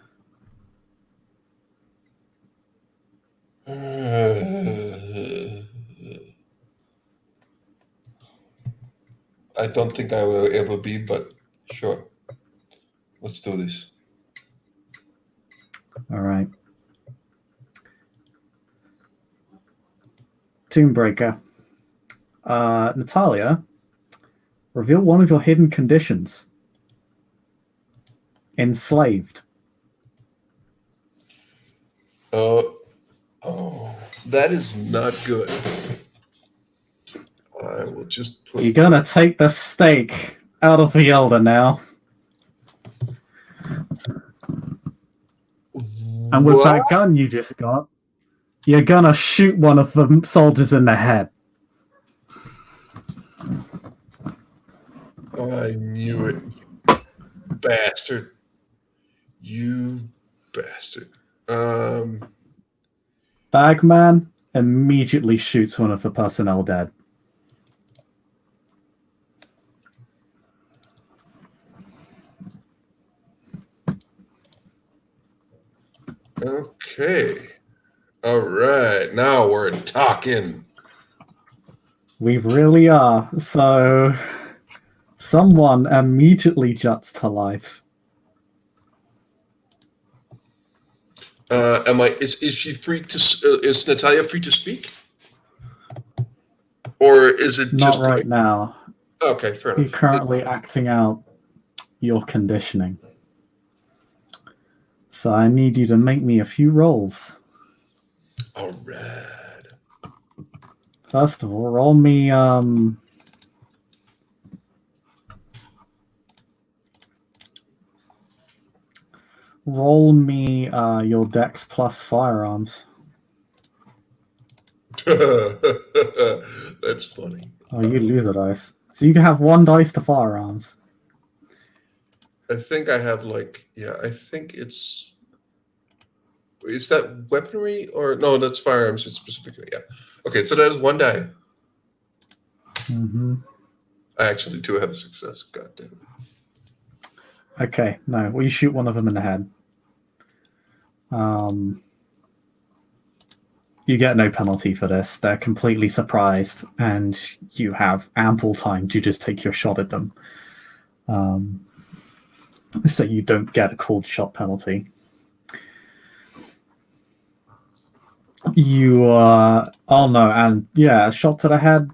[SPEAKER 2] I don't think I will ever be, but sure. Let's do this.
[SPEAKER 1] All right. Tombbreaker. Natalia, reveal one of your hidden conditions. Enslaved.
[SPEAKER 2] Oh, that is not good. I will just put...
[SPEAKER 1] You're gonna take the stake out of the elder now. And with that gun you just got, you're gonna shoot one of the soldiers in the head.
[SPEAKER 2] I knew it. Bastard. You bastard.
[SPEAKER 1] Bagman immediately shoots one of the personnel dead.
[SPEAKER 2] Okay. All right. Now we're talking.
[SPEAKER 1] We really are. So, someone immediately juts to life.
[SPEAKER 2] Is she free to? Is Natalia free to speak, or is it
[SPEAKER 1] Not
[SPEAKER 2] just
[SPEAKER 1] right now.
[SPEAKER 2] Okay, fair
[SPEAKER 1] You're
[SPEAKER 2] enough.
[SPEAKER 1] currently acting out your conditioning. So I need you to make me a few rolls.
[SPEAKER 2] All right.
[SPEAKER 1] First of all, roll me your dex plus firearms.
[SPEAKER 2] That's funny.
[SPEAKER 1] Oh, you lose a dice. So you can have one dice to firearms.
[SPEAKER 2] I think I have I think is that weaponry or no? That's firearms. It's specifically Okay, so that is one die.
[SPEAKER 1] Mm-hmm.
[SPEAKER 2] I actually do have a success. God damn it.
[SPEAKER 1] Okay, no. Well, you shoot one of them in the head. You get no penalty for this. They're completely surprised, and you have ample time to just take your shot at them. So you don't get a cold shot penalty. Oh no, and yeah, a shot to the head.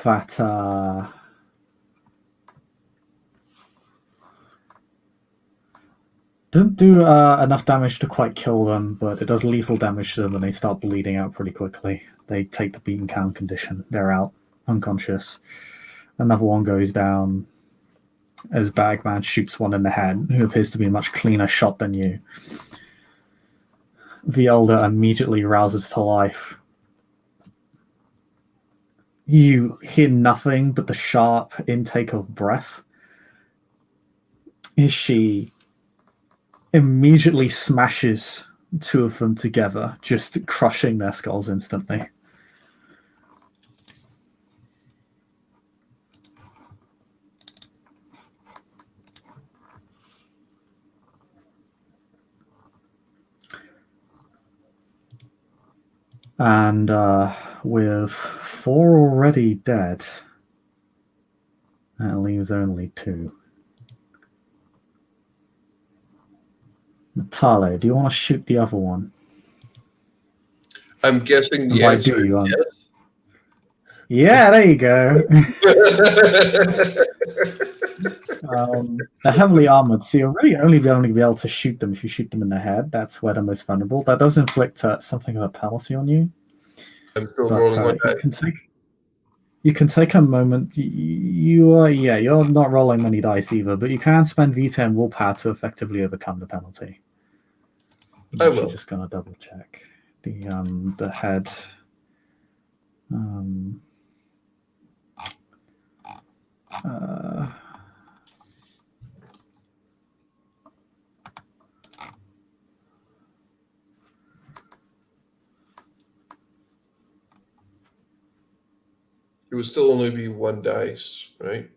[SPEAKER 1] That doesn't do enough damage to quite kill them, but it does lethal damage to them, and they start bleeding out pretty quickly. They take the beaten down condition. They're out, unconscious. Another one goes down as Bagman shoots one in the head, who appears to be a much cleaner shot than you. The elder immediately rouses to life. You hear nothing but the sharp intake of breath. She immediately smashes two of them together, just crushing their skulls instantly. And with 4 already dead, that leaves only 2. Natale, do you want to shoot the other one?
[SPEAKER 2] I'm guessing the
[SPEAKER 1] By
[SPEAKER 2] answer
[SPEAKER 1] do you
[SPEAKER 2] is yes.
[SPEAKER 1] Yeah, there you go. They're heavily armored, so you're really only going to be able to shoot them if you shoot them in the head. That's where they're most vulnerable. That does inflict something of a penalty on you.
[SPEAKER 2] I'm still rolling one die.
[SPEAKER 1] You can take a moment. You're not rolling many dice either, but you can spend V10 and willpower to effectively overcome the penalty. I'm actually just gonna double check the head.
[SPEAKER 2] It would still only be one dice, right?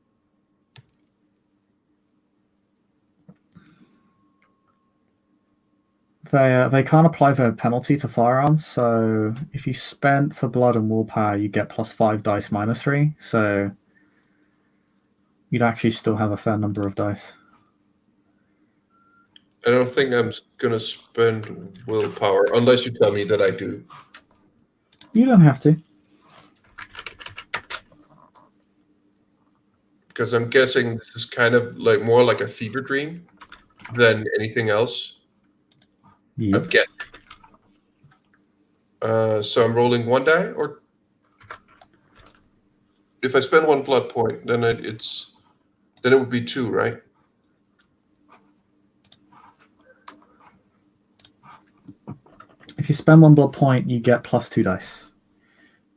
[SPEAKER 1] They can't apply the penalty to firearms, so if you spent for blood and willpower, you get +5 dice -3, so you'd actually still have a fair number of dice.
[SPEAKER 2] I don't think I'm going to spend willpower, unless you tell me that I do.
[SPEAKER 1] You don't have to.
[SPEAKER 2] Because I'm guessing this is kind of more like a fever dream than anything else.
[SPEAKER 1] Yep.
[SPEAKER 2] I'm guessing. So I'm rolling one die, or if I spend 1 blood point, then it would be 2, right?
[SPEAKER 1] If you spend 1 blood point, you get +2 dice,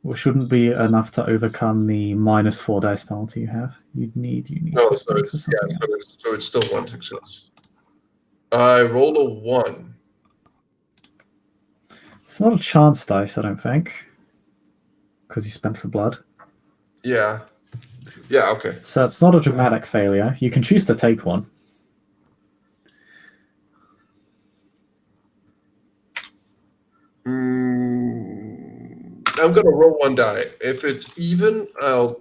[SPEAKER 1] which shouldn't be enough to overcome the -4 dice penalty you have. You need to spend for something else.
[SPEAKER 2] So it's still one success. I roll a 1.
[SPEAKER 1] It's not a chance dice, I don't think, because you spent for blood.
[SPEAKER 2] Yeah. Yeah, okay.
[SPEAKER 1] So it's not a dramatic failure. You can choose to take one.
[SPEAKER 2] I'm going to roll one die. If it's even, I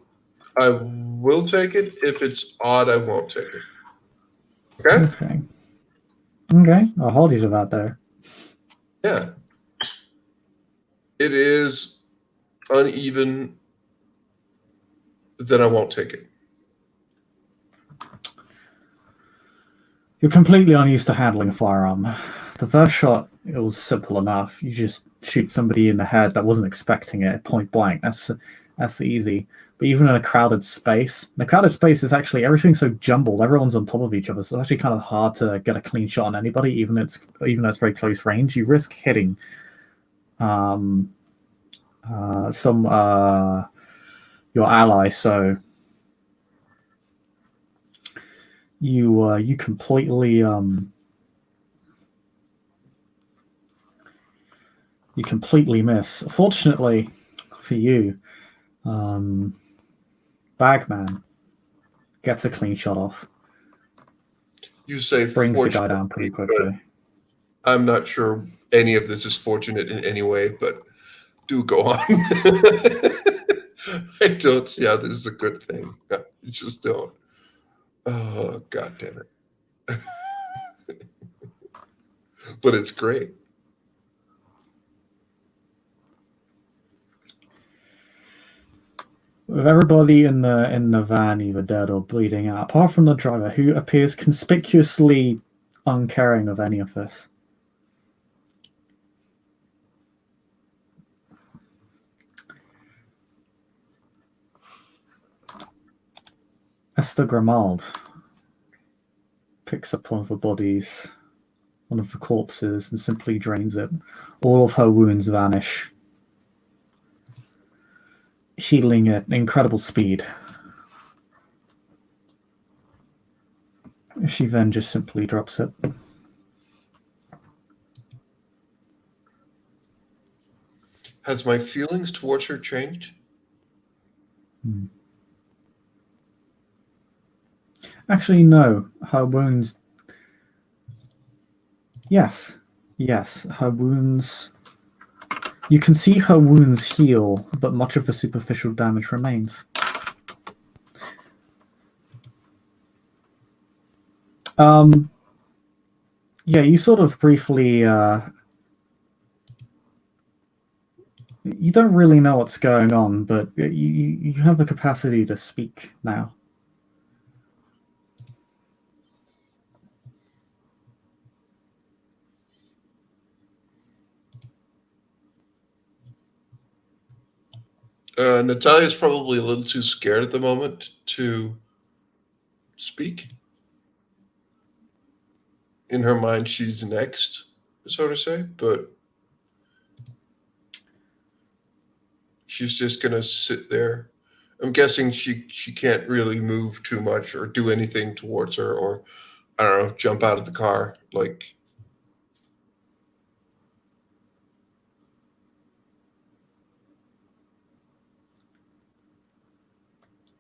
[SPEAKER 2] will take it. If it's odd, I won't take it. Okay?
[SPEAKER 1] Okay. Okay, I'll hold you to that, though.
[SPEAKER 2] Yeah. It is uneven, then I won't take it.
[SPEAKER 1] You're completely unused to handling a firearm. The first shot, it was simple enough. You just shoot somebody in the head that wasn't expecting it point blank. That's easy. But even in a crowded space, is actually everything's so jumbled. Everyone's on top of each other, so it's actually kind of hard to get a clean shot on anybody, even though it's very close range. You risk hitting um, some your ally, so you completely you completely miss. Fortunately for you, Bagman gets a clean shot off,
[SPEAKER 2] You say
[SPEAKER 1] brings the guy
[SPEAKER 2] fortunately,
[SPEAKER 1] down pretty
[SPEAKER 2] but
[SPEAKER 1] quickly.
[SPEAKER 2] I'm not sure any of this is fortunate in any way, but do go on. I don't see how this is a good thing. I just don't. Oh, God damn it. But it's great.
[SPEAKER 1] With everybody in the van either dead or bleeding out, apart from the driver, who appears conspicuously uncaring of any of this. Esther Grimald picks up one of the bodies, one of the corpses, and simply drains it. All of her wounds vanish, healing at incredible speed. She then just simply drops it.
[SPEAKER 2] Has my feelings towards her changed?
[SPEAKER 1] Actually, no. Her wounds. Yes. Yes. Her wounds. You can see her wounds heal, but much of the superficial damage remains. Yeah, you sort of briefly. You don't really know what's going on, but you have the capacity to speak now.
[SPEAKER 2] Natalia's probably a little too scared at the moment to speak. In her mind, she's next, so to say, but she's just gonna sit there. I'm guessing she can't really move too much or do anything towards her, or I don't know, jump out of the car. Like,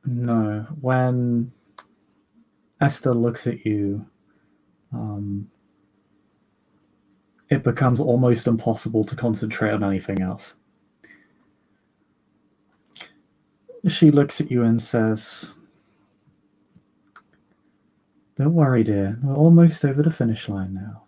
[SPEAKER 1] No, when Esther looks at you, it becomes almost impossible to concentrate on anything else. She looks at you and says, "Don't worry, dear. We're almost over the finish line now."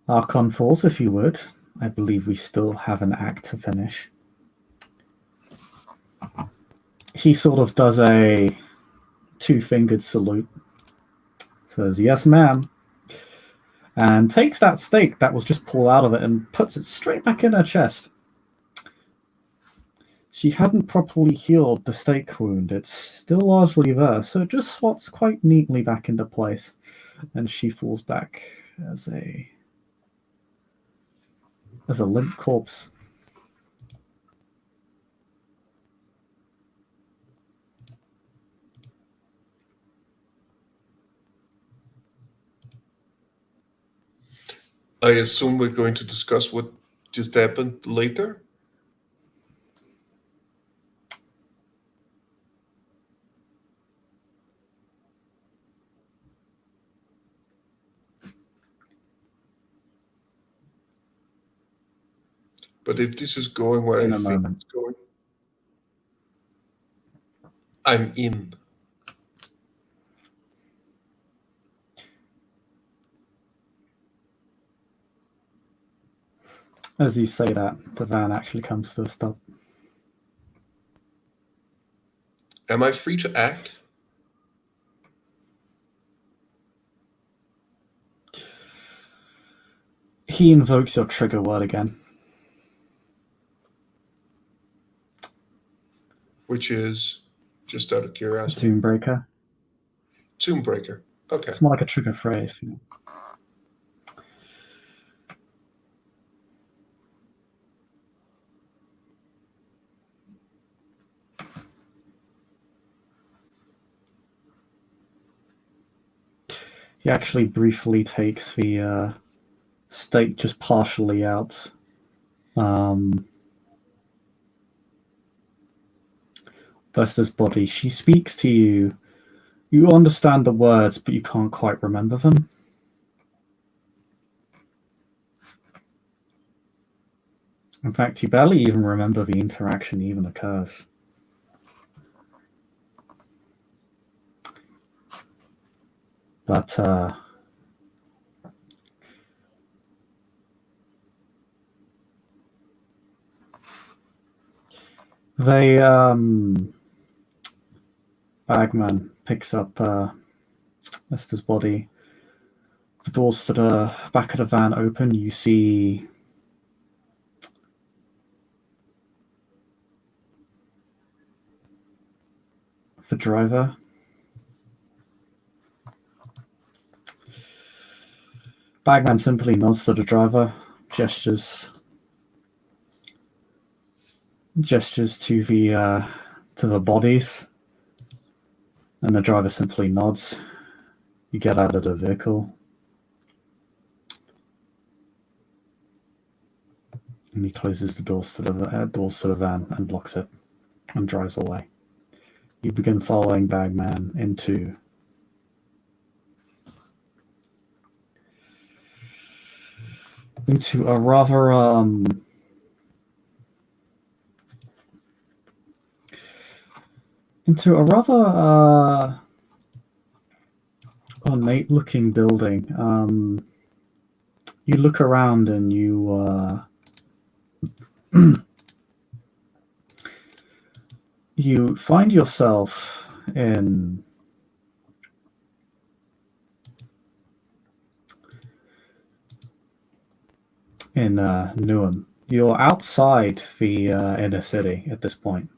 [SPEAKER 1] Archon Falls, if you would. I believe we still have an act to finish. He sort of does a two-fingered salute, says, "Yes, ma'am," and takes that stake that was just pulled out of it and puts it straight back in her chest. She hadn't properly healed the stake wound. It's still largely there, so it just slots quite neatly back into place, and she falls back as a limp corpse.
[SPEAKER 2] I assume we're going to discuss what just happened later. But if this is going where
[SPEAKER 1] In
[SPEAKER 2] I
[SPEAKER 1] a
[SPEAKER 2] think
[SPEAKER 1] moment.
[SPEAKER 2] it's going, I'm in.
[SPEAKER 1] As you say that, the van actually comes to a stop.
[SPEAKER 2] Am I free to act?
[SPEAKER 1] He invokes your trigger word again.
[SPEAKER 2] Which is, just out of curiosity,
[SPEAKER 1] Tombbreaker.
[SPEAKER 2] Tombbreaker. Okay.
[SPEAKER 1] It's more like a trigger phrase. You know. He actually briefly takes the stake just partially out. Vesta's body. She speaks to you. You understand the words, but you can't quite remember them. In fact, you barely even remember the interaction even occurs. But they Bagman picks up Esther's body. The doors to the back of the van open. You see the driver. Bagman simply nods to the driver, gestures to the bodies, and the driver simply nods. You get out of the vehicle, and he closes the doors to the van and locks it, and drives away. You begin following Bagman into a rather ornate-looking building. You look around and you find yourself in Newham. You're outside the inner city at this point.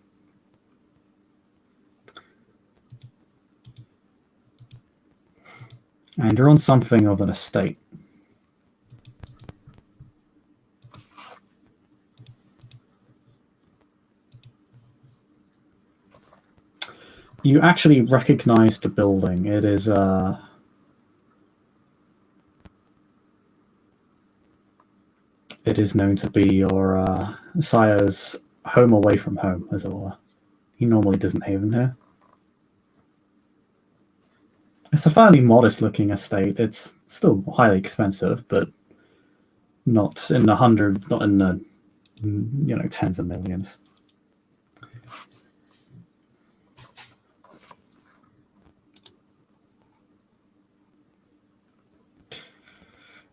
[SPEAKER 1] And you're on something of an estate. You actually recognize the building. It is known to be your sire's home away from home, as it were. He normally doesn't haven here. It's a fairly modest-looking estate. It's still highly expensive, but not in the tens of millions.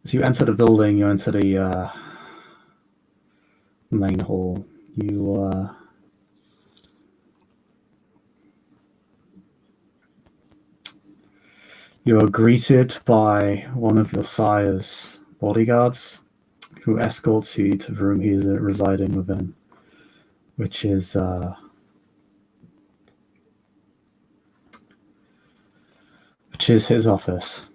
[SPEAKER 1] As you enter the building, you enter the main hall. You are greeted by one of your sire's bodyguards, who escorts you to the room he is residing within, which is his office.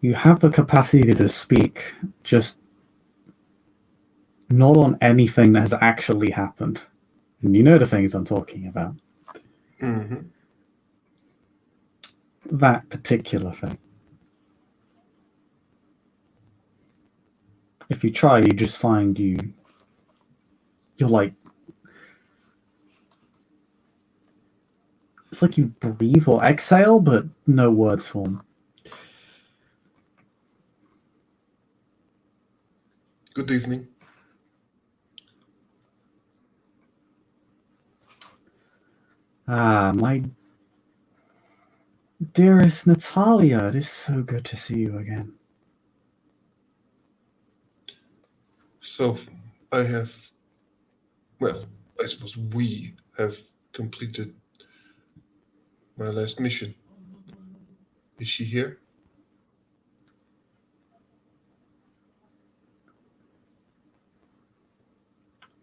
[SPEAKER 1] You have the capacity to speak, just not on anything that has actually happened. And you know the things I'm talking about.
[SPEAKER 2] Mm-hmm.
[SPEAKER 1] That particular thing. If you try, you just find you're like It's like you breathe or exhale, but no words form.
[SPEAKER 2] Good evening.
[SPEAKER 1] Ah, my dearest Natalia, it is so good to see you again.
[SPEAKER 2] So, I have, well, I suppose we have completed my last mission. Is she here?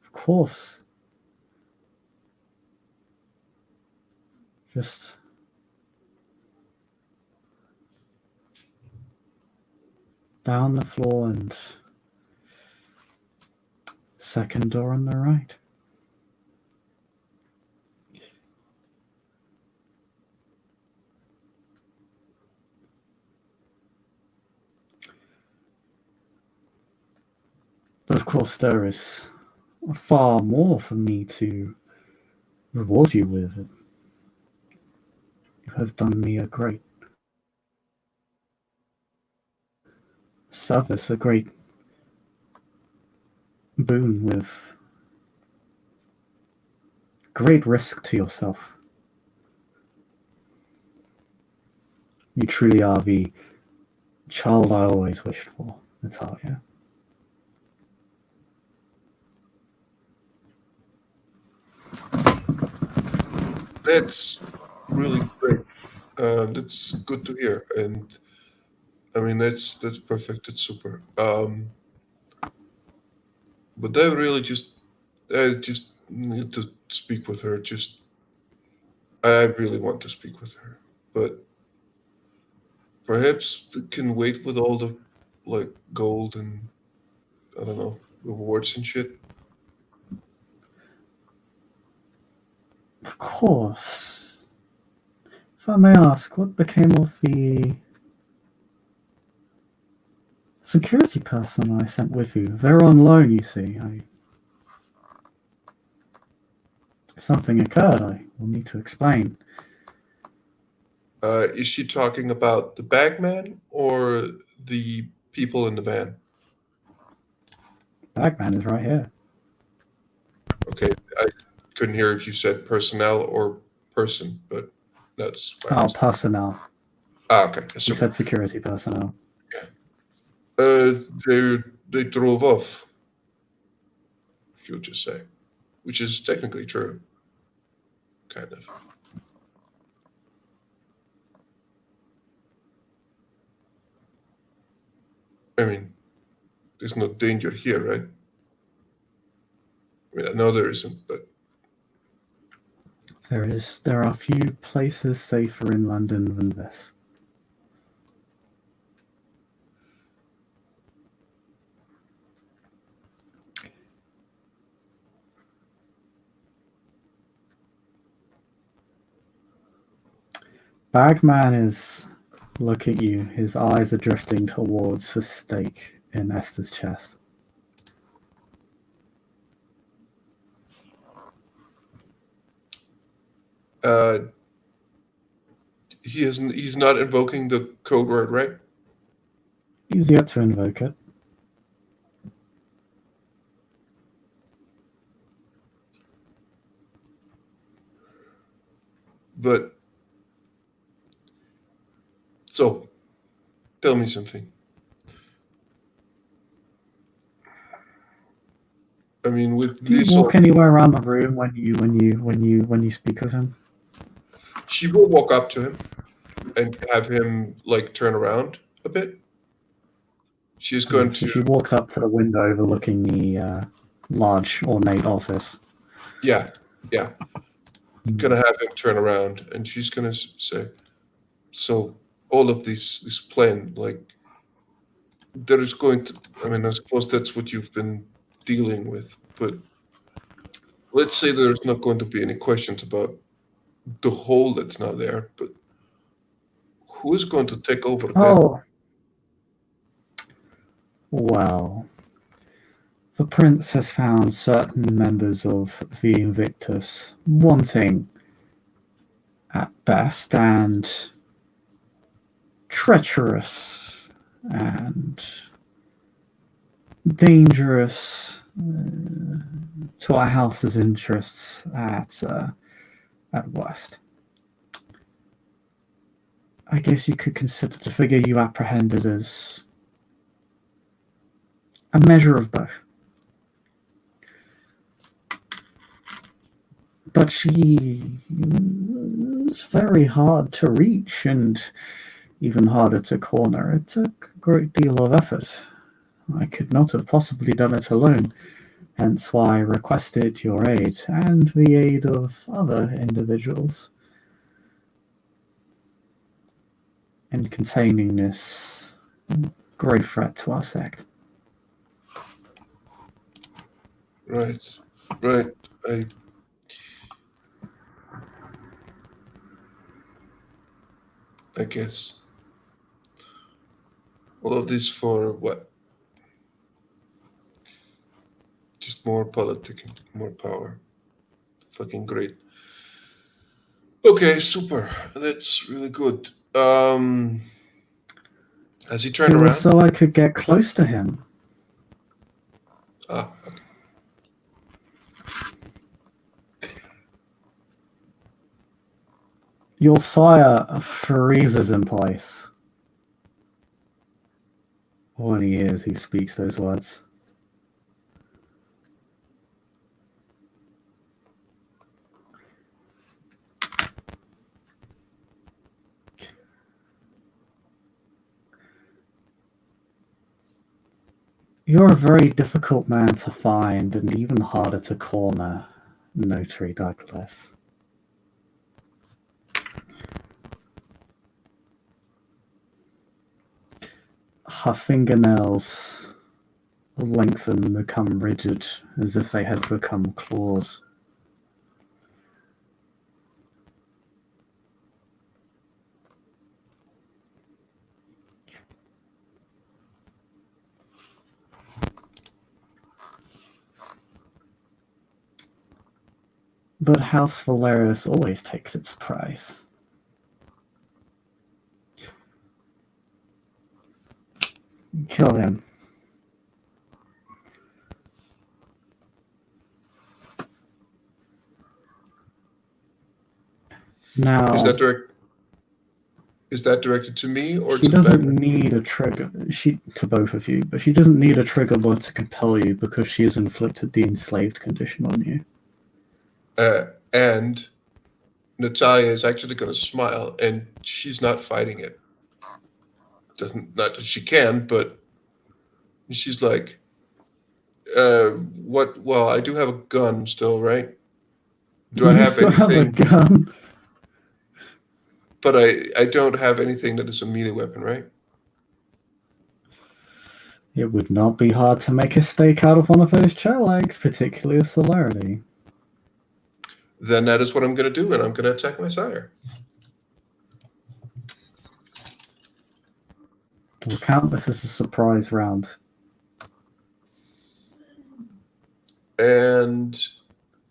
[SPEAKER 1] Of course. Just down the floor and second door on the right. But of course, there is far more for me to reward you with. You have done me a great service, a great boon with great risk to yourself. You truly are the child I always wished for, Natalia.
[SPEAKER 2] That's really great. That's good to hear. And I mean, that's perfect. It's super. But I just need to speak with her. I really want to speak with her. But perhaps it can wait with all the like gold and I don't know rewards and shit.
[SPEAKER 1] Of course. If I may ask, what became of the security person I sent with you? They're on loan, you see. If something occurred, I will need to explain.
[SPEAKER 2] Is she talking about the bagman or the people in the van?
[SPEAKER 1] Bagman is right here.
[SPEAKER 2] Okay, I couldn't hear if you said personnel or person, but that's fine.
[SPEAKER 1] Oh, personnel.
[SPEAKER 2] Okay,
[SPEAKER 1] He
[SPEAKER 2] super.
[SPEAKER 1] said security personnel.
[SPEAKER 2] They drove off. You'll just say, which is technically true, kind of. I mean, there's no danger here, right? I mean, I know there isn't, but
[SPEAKER 1] There are few places safer in London than this. Bagman is look at you. His eyes are drifting towards the stake in Esther's chest.
[SPEAKER 2] uh, he's not invoking the code word, right?
[SPEAKER 1] He's yet to invoke it.
[SPEAKER 2] But so, tell me something. I mean, with
[SPEAKER 1] Do you
[SPEAKER 2] this,
[SPEAKER 1] walk anywhere around the room when you speak of him?
[SPEAKER 2] she will walk up to him and have him like turn around a bit. She's going
[SPEAKER 1] So
[SPEAKER 2] to,
[SPEAKER 1] she walks up to the window overlooking the large ornate office.
[SPEAKER 2] yeah, yeah, gonna have him turn around, and she's gonna say, "So all of this plan, like, there is going to. I mean, I suppose that's what you've been dealing with, but let's say there's not going to be any questions about the hole that's not there, but who is going to take over then?"
[SPEAKER 1] Oh, well, the prince has found certain members of the Invictus wanting at best, and treacherous and dangerous to our house's interests at worst. I guess you could consider the figure you apprehended as a measure of both. But she is very hard to reach and even harder to corner. It took a great deal of effort. I could not have possibly done it alone, hence why I requested your aid and the aid of other individuals in containing this great threat to our sect.
[SPEAKER 2] Right. Right. I guess. All of this for what? Just more politics, more power. Fucking great. Okay, super. That's really good. Has he turned
[SPEAKER 1] It was
[SPEAKER 2] around?
[SPEAKER 1] so I could get close to him.
[SPEAKER 2] Ah, okay.
[SPEAKER 1] Your sire freezes in place when he hears he speaks those words. You're a very difficult man to find and even harder to corner, Notary Douglas. Her fingernails lengthen and become rigid as if they had become claws. But House Valerius always takes its price. Kill him. Now,
[SPEAKER 2] Is that direct? Is that directed to me or
[SPEAKER 1] she
[SPEAKER 2] to
[SPEAKER 1] doesn't
[SPEAKER 2] Batman?
[SPEAKER 1] need a trigger. To both of you, but she doesn't need a trigger word to compel you because she has inflicted the enslaved condition on you.
[SPEAKER 2] And Natalia is actually going to smile, and she's not fighting it. Doesn't not that she can, but she's like, "What? Well, I do have a gun still, right? Do I
[SPEAKER 1] You
[SPEAKER 2] have
[SPEAKER 1] still have a
[SPEAKER 2] anything?
[SPEAKER 1] gun.
[SPEAKER 2] But I don't have anything that is a melee weapon, right?
[SPEAKER 1] It would not be hard to make a steak out of one of those chair legs, particularly of celerity.
[SPEAKER 2] Then that is what I'm going to do, and I'm going to attack my sire.
[SPEAKER 1] We'll count this as a surprise round.
[SPEAKER 2] And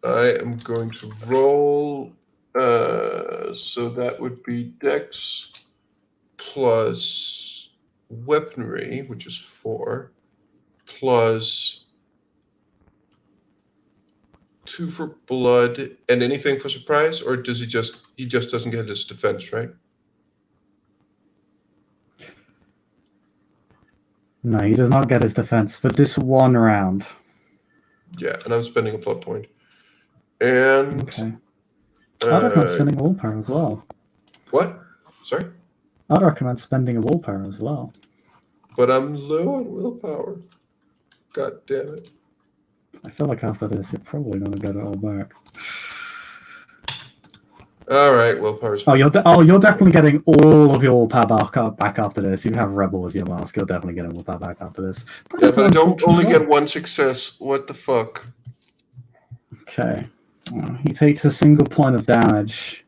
[SPEAKER 2] I am going to roll. So that would be Dex plus weaponry, which is 4, plus 2 for blood, and anything for surprise, or does he just doesn't get his defense, right?
[SPEAKER 1] No, he does not get his defense for this one round.
[SPEAKER 2] Yeah, and I'm spending a plot point. And
[SPEAKER 1] Okay. I'd recommend spending a willpower as well.
[SPEAKER 2] what? Sorry?
[SPEAKER 1] I'd recommend spending a willpower as well.
[SPEAKER 2] But I'm low on willpower. God damn it.
[SPEAKER 1] I feel like after this, you're probably going to get it all back.
[SPEAKER 2] All right, willpower's
[SPEAKER 1] Oh, you're definitely getting all of your willpower back after this. You have Rebel as your mask. You're definitely getting willpower back after this.
[SPEAKER 2] Yeah, but I don't only get 1 success. What the fuck?
[SPEAKER 1] Okay. He takes a single point of damage.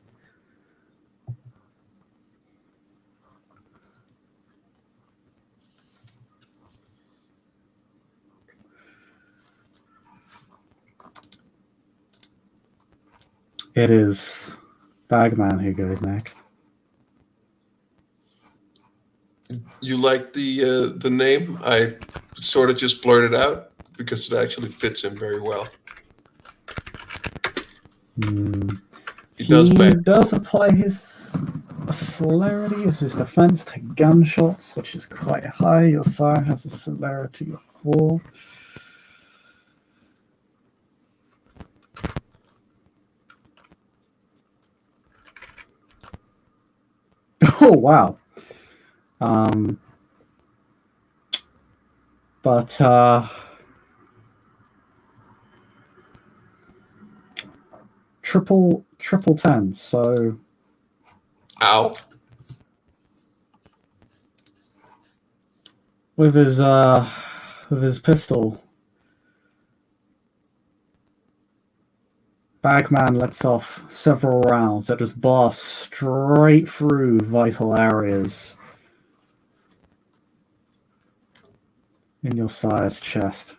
[SPEAKER 1] It is Bagman who goes next.
[SPEAKER 2] You like the name? I sort of just blurted out because it actually fits him very well. He
[SPEAKER 1] does apply his celerity as his defense to gunshots, which is quite high. Your sire has a celerity of 4. Oh, wow. But triple 10s, so
[SPEAKER 2] Ow.
[SPEAKER 1] with his pistol, Bagman lets off several rounds that just blast straight through vital areas in your sire's chest.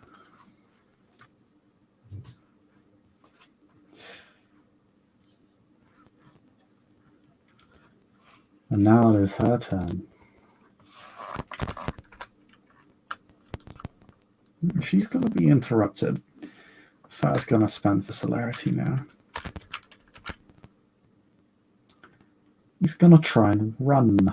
[SPEAKER 1] And now it is her turn. She's going to be interrupted. Sire's going to spend for celerity now. He's going to try and run.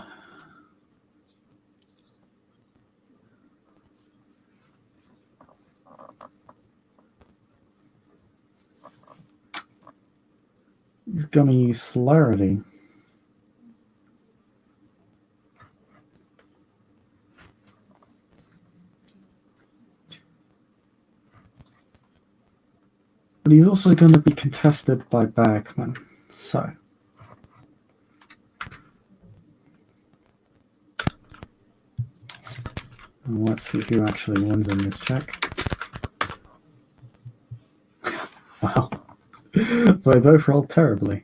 [SPEAKER 1] He's going to use celerity. But he's also going to be contested by Bagman. So. Let's see who actually wins in this check. Wow. So they both rolled terribly.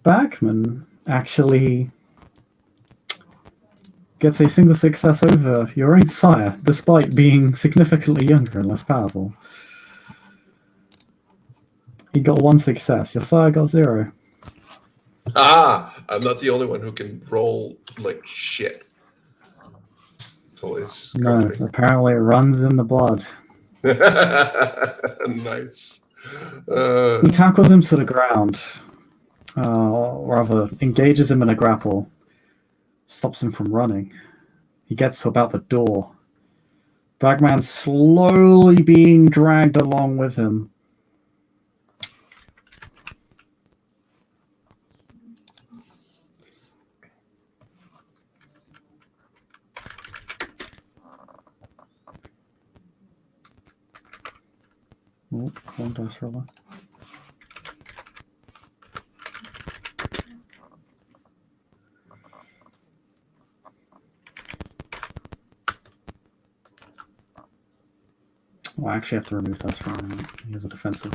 [SPEAKER 1] Bagman actually gets a single success over your own sire, despite being significantly younger and less powerful. He got 1 success. Your sire got 0.
[SPEAKER 2] I'm not the only one who can roll like shit. Always.
[SPEAKER 1] No, apparently it runs in the blood.
[SPEAKER 2] Nice.
[SPEAKER 1] He tackles him to the ground, or rather engages him in a grapple, stops him from running. He gets to about the door. Bagman slowly being dragged along with him. Oh, one dice roller. Well, I actually have to remove dice roller. He has a defensive.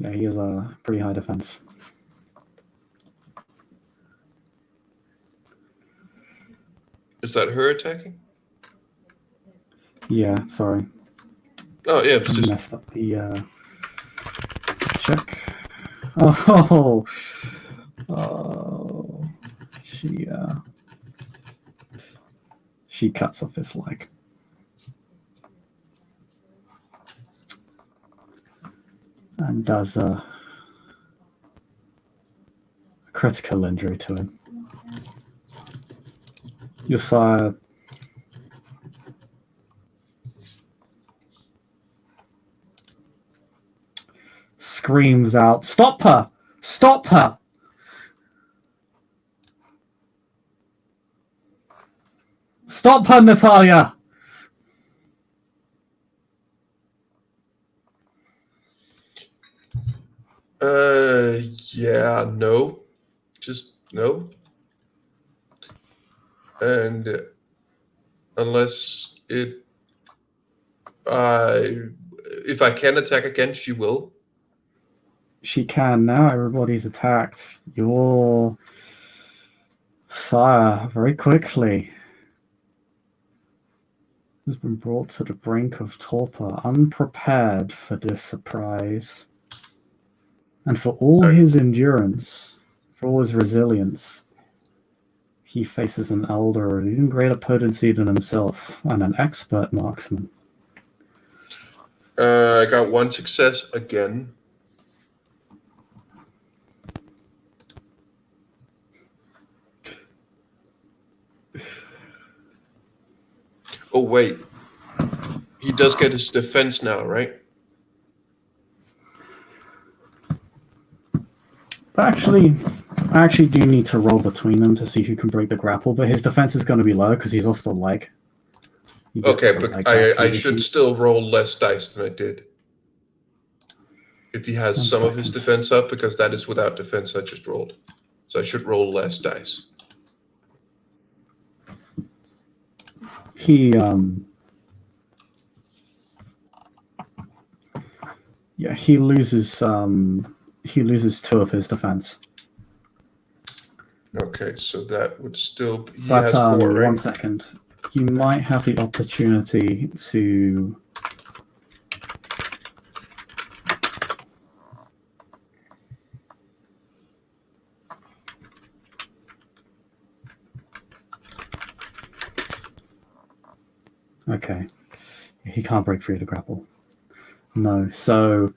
[SPEAKER 1] Yeah, he has a pretty high defense.
[SPEAKER 2] Is that her attacking?
[SPEAKER 1] Yeah, sorry.
[SPEAKER 2] Oh, yeah.
[SPEAKER 1] I messed up the check. Oh, she cuts off his leg. And does a critical injury to him. Your sire screams out, "Stop her! Stop her!" Stop her, Natalia!
[SPEAKER 2] Yeah, no. Just no. And unless if I can attack again, she will.
[SPEAKER 1] She can now. Everybody's attacked. Your sire very quickly has been brought to the brink of torpor, unprepared for this surprise. And for all his endurance, for all his resilience, he faces an elder of even greater potency than himself, and an expert marksman.
[SPEAKER 2] I got one success again. Oh, wait. He does get his defense now, right?
[SPEAKER 1] But I actually do need to roll between them to see who can break the grapple, but his defense is going to be low because he's lost a leg.
[SPEAKER 2] Okay, but I should still roll less dice than I did. If he has some of his defense up, because that is without defense I just rolled. So I should roll less dice.
[SPEAKER 1] He loses 2 of his defense.
[SPEAKER 2] Okay, so that would still... He
[SPEAKER 1] but
[SPEAKER 2] has 4, right?
[SPEAKER 1] 1 second. You might have the opportunity to... Okay. He can't break free of the grapple. No, so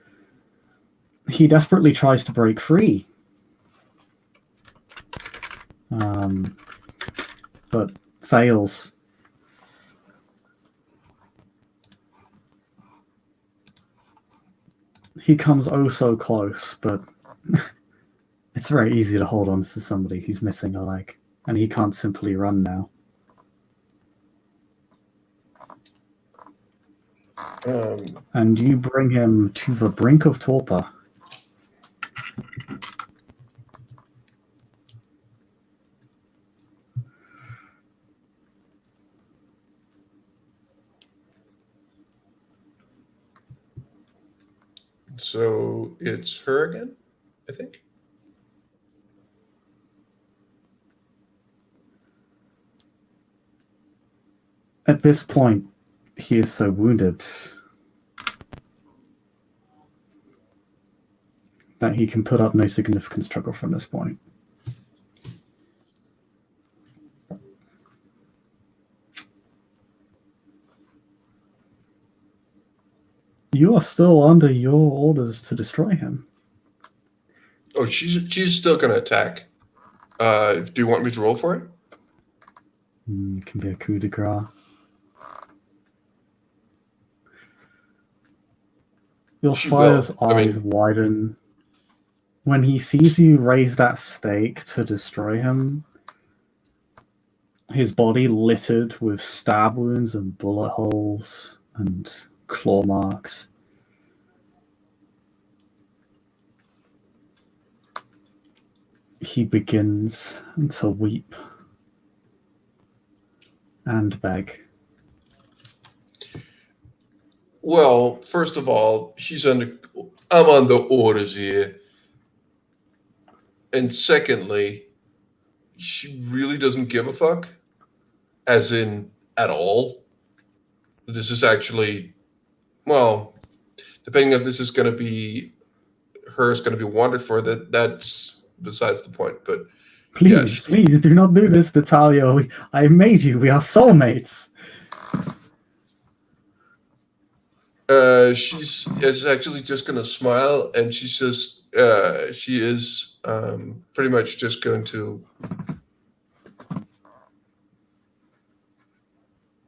[SPEAKER 1] he desperately tries to break free. But fails. He comes oh so close, but it's very easy to hold on to somebody who's missing a leg, and he can't simply run now. And you bring him to the brink of torpor.
[SPEAKER 2] So it's her again, I think.
[SPEAKER 1] At this point, he is so wounded that he can put up no significant struggle from this point. You are still under your orders to destroy him.
[SPEAKER 2] Oh, she's still going to attack. Do you want me to roll for it?
[SPEAKER 1] It can be a coup de grace. Your sire's eyes widen. When he sees you raise that stake to destroy him, his body littered with stab wounds and bullet holes and claw marks. He begins to weep and beg.
[SPEAKER 2] Well, first of all, I'm on the orders here. And secondly, she really doesn't give a fuck. As in, at all. This is actually, well, depending if this is going to be hers going to be wanted for, that's besides the point. But
[SPEAKER 1] please do not do this, Natalia. I made you. We are soulmates.
[SPEAKER 2] She is actually just going to smile, and she is pretty much just going to.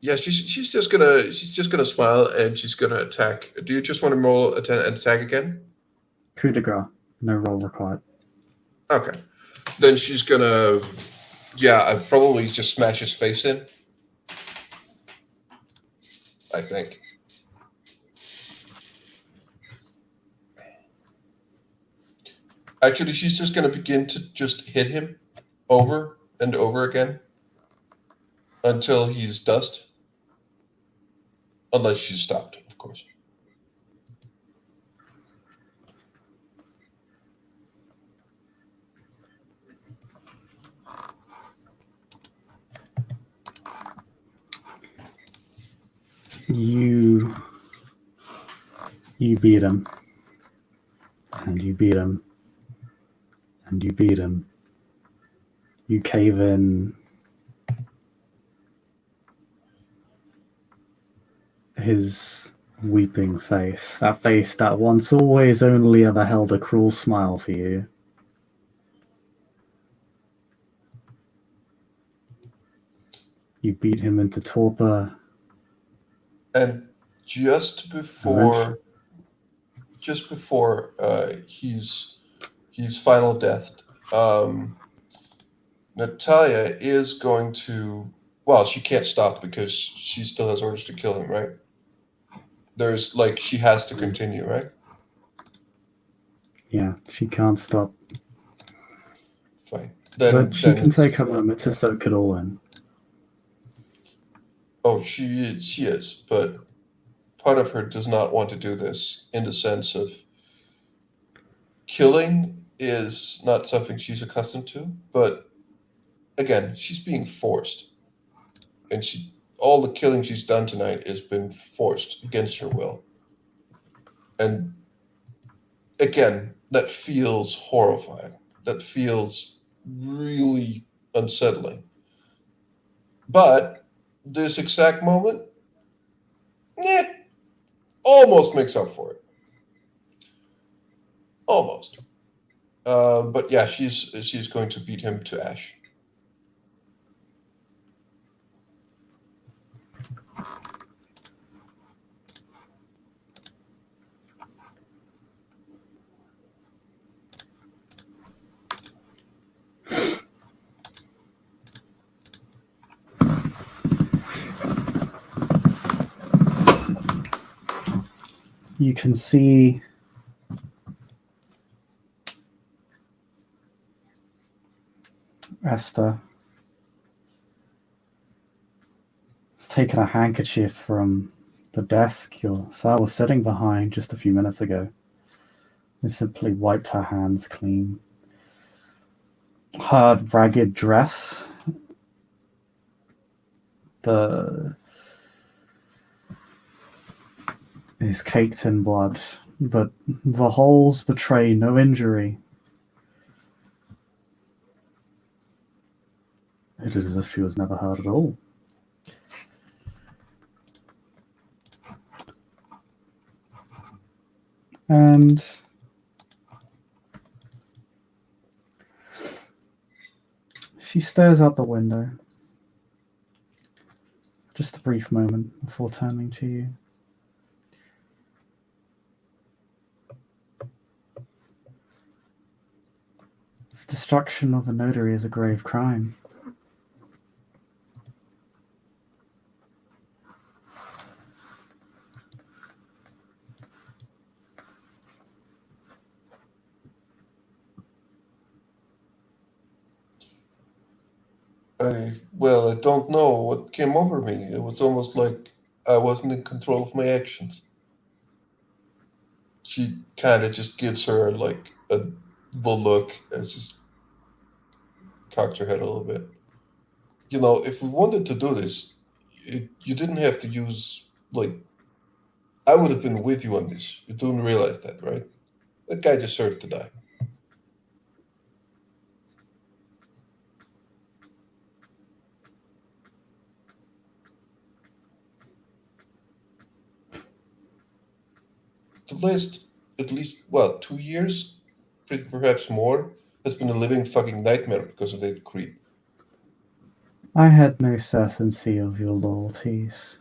[SPEAKER 2] Yeah, she's just gonna smile, and she's gonna attack. Do you just want to roll an attack again?
[SPEAKER 1] Coup de grace. No roll required.
[SPEAKER 2] Okay. Then she's gonna, I'd probably just smash his face in. I think. Actually, she's just gonna begin to just hit him over and over again until he's dust. Unless she's stopped, of course.
[SPEAKER 1] You beat him. And you beat him. And you beat him. You cave in his weeping face. That face that once always only ever held a cruel smile for you. You beat him into torpor.
[SPEAKER 2] And just before his final death, Natalia is going to. Well, she can't stop because she still has orders to kill him, right? There's like she has to continue, right?
[SPEAKER 1] Yeah, she can't stop.
[SPEAKER 2] Fine.
[SPEAKER 1] But she
[SPEAKER 2] Then
[SPEAKER 1] can
[SPEAKER 2] it's
[SPEAKER 1] take a moment to soak it all in.
[SPEAKER 2] she is, but part of her does not want to do this in the sense of killing is not something she's accustomed to, but again, she's being forced. And she all the killing she's done tonight has been forced against her will. And again, that feels horrifying. That feels really unsettling. But this exact moment, eh, almost makes up for it. Almost. But yeah, she's going to beat him to ash.
[SPEAKER 1] You can see Esther has taken a handkerchief from the desk your sir was sitting behind just a few minutes ago and simply wiped her hands clean. Her ragged dress, the is caked in blood, but the holes betray no injury. It is as if she was never hurt at all. And she stares out the window. Just a brief moment before turning to you. The destruction of a notary is a grave crime.
[SPEAKER 2] I don't know what came over me. It was almost like I wasn't in control of my actions. She kind of just gives her like the look as just cocked her head a little bit. You know, if we wanted to do this, you didn't have to use like I would have been with you on this. You don't realize that, right? That guy deserved to die. The last, at least, well, 2 years, perhaps more, has been a living fucking nightmare because of that creep.
[SPEAKER 1] I had no certainty of your loyalties,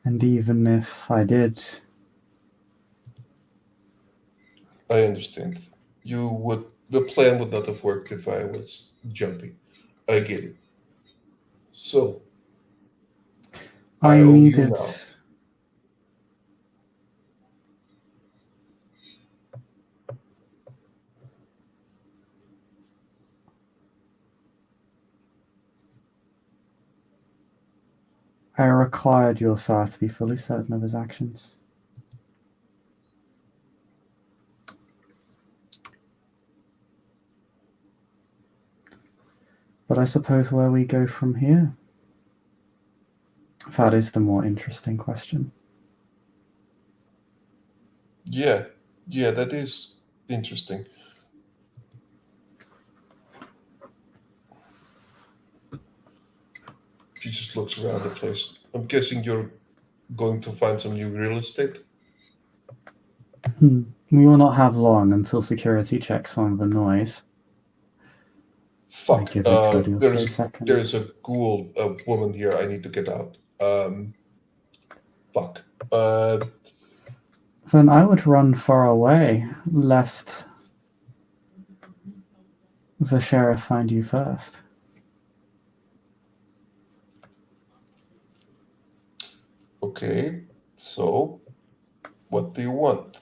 [SPEAKER 1] and even if I did,
[SPEAKER 2] I understand. The plan would not have worked if I was jumping. I get it. So, I
[SPEAKER 1] I
[SPEAKER 2] owe you
[SPEAKER 1] needed.
[SPEAKER 2] now.
[SPEAKER 1] I required your sire to be fully certain of his actions. But I suppose where we go from here? That is the more interesting question.
[SPEAKER 2] Yeah, that is interesting. She just looks around the place. I'm guessing you're going to find some new real estate?
[SPEAKER 1] We will not have long until security checks on the noise. I
[SPEAKER 2] Fuck.
[SPEAKER 1] give it 30 or so
[SPEAKER 2] There's
[SPEAKER 1] seconds.
[SPEAKER 2] a ghoul, a woman here. I need to get out. Fuck.
[SPEAKER 1] Then I would run far away, lest the sheriff find you first.
[SPEAKER 2] Okay. So, what do you want?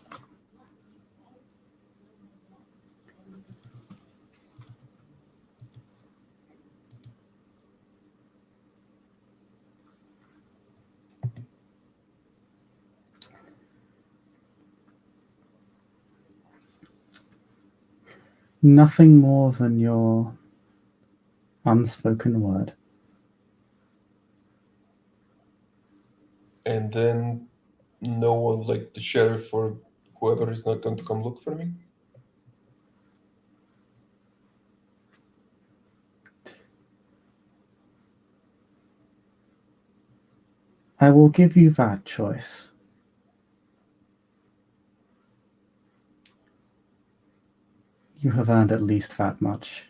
[SPEAKER 1] Nothing more than your unspoken word.
[SPEAKER 2] And then no one, like the sheriff or whoever, is not going to come look for me?
[SPEAKER 1] I will give you that choice. You have earned at least that much.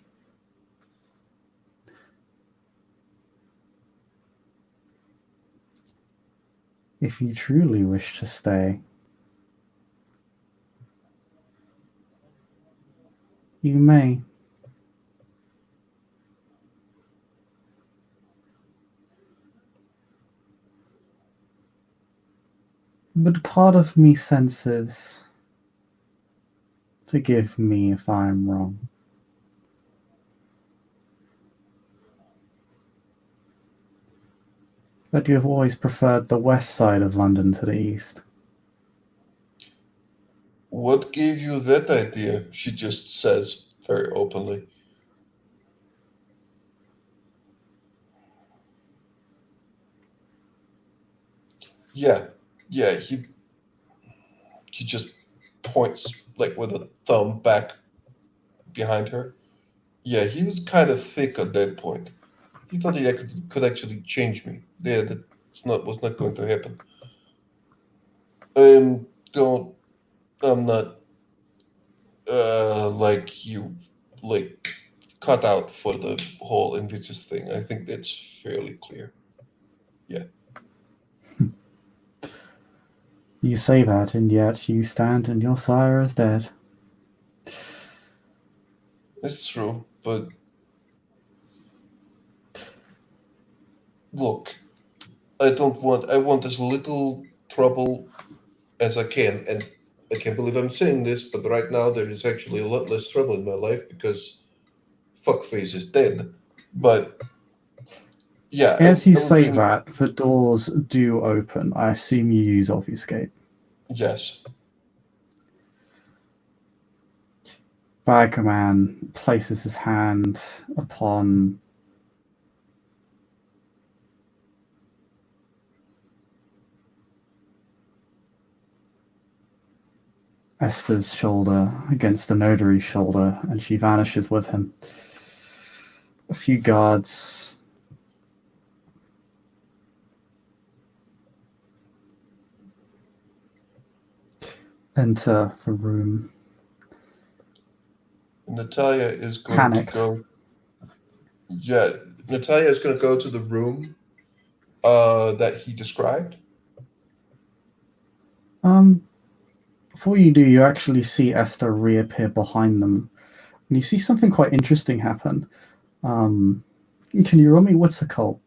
[SPEAKER 1] If you truly wish to stay, you may. But part of me senses, forgive me if I am wrong, that you have always preferred the west side of London to the east.
[SPEAKER 2] What gave you that idea? She just says very openly. Yeah, he just points like with a thumb back behind her. Yeah, he was kind of thick at that point. He thought he could actually change me. Yeah, that's not was not going to happen. Don't. I'm not like you, like cut out for the whole Invictus thing. I think that's fairly clear. Yeah.
[SPEAKER 1] You say that, and yet you stand and your sire is dead.
[SPEAKER 2] It's true, but look, I want as little trouble as I can, and I can't believe I'm saying this, but right now there is actually a lot less trouble in my life because fuckface is dead. But yeah,
[SPEAKER 1] As you
[SPEAKER 2] I would
[SPEAKER 1] say
[SPEAKER 2] bring.
[SPEAKER 1] that, the doors do open. I assume you use obfuscate.
[SPEAKER 2] Yes.
[SPEAKER 1] Bagman places his hand upon Esther's shoulder against the notary's shoulder, and she vanishes with him. A few guards enter the room,
[SPEAKER 2] Natalia is going to
[SPEAKER 1] panicked.
[SPEAKER 2] go. Yeah, Natalia is going to go to the room that he described.
[SPEAKER 1] Before you do, you actually see Esther reappear behind them, and you see something quite interesting happen. Can you roll me what's a cult?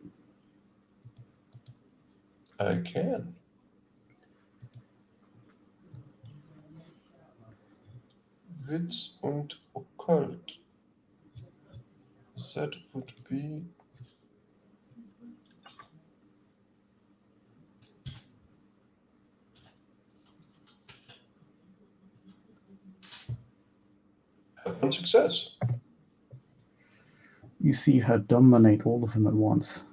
[SPEAKER 2] I can. Witz und Occult. That would be. One success.
[SPEAKER 1] You see her dominate all of them at once.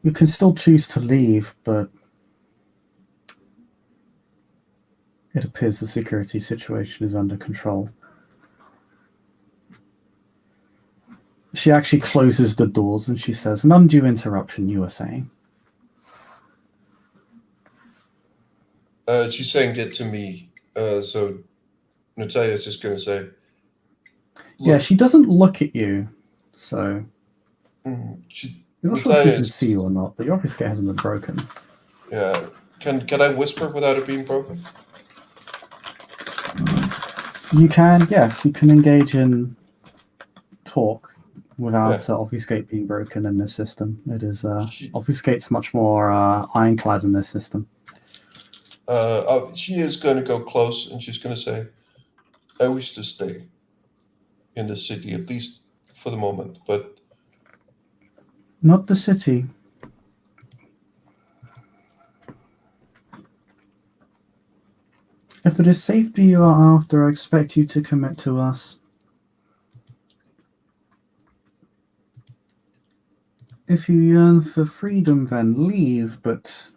[SPEAKER 1] You can still choose to leave, but it appears the security situation is under control. She actually closes the doors and she says, "An undue interruption, you were saying."
[SPEAKER 2] She's saying that to me. So Natalia's just going to say,
[SPEAKER 1] Yeah,
[SPEAKER 2] look,
[SPEAKER 1] she doesn't look at you, so you're not sure if she
[SPEAKER 2] Natalia
[SPEAKER 1] can
[SPEAKER 2] is,
[SPEAKER 1] see you or not, but your obvious gate hasn't been broken.
[SPEAKER 2] yeah. Can I whisper without it being broken?
[SPEAKER 1] You can, yes, you can engage in talk without obfuscate being broken in this system. It is obfuscate's much more ironclad in this system.
[SPEAKER 2] She is going to go close and she's going to say, I wish to stay in the city, at least for the moment, but...
[SPEAKER 1] Not the city. If it is safety you are after, I expect you to commit to us. If you yearn for freedom, then leave, but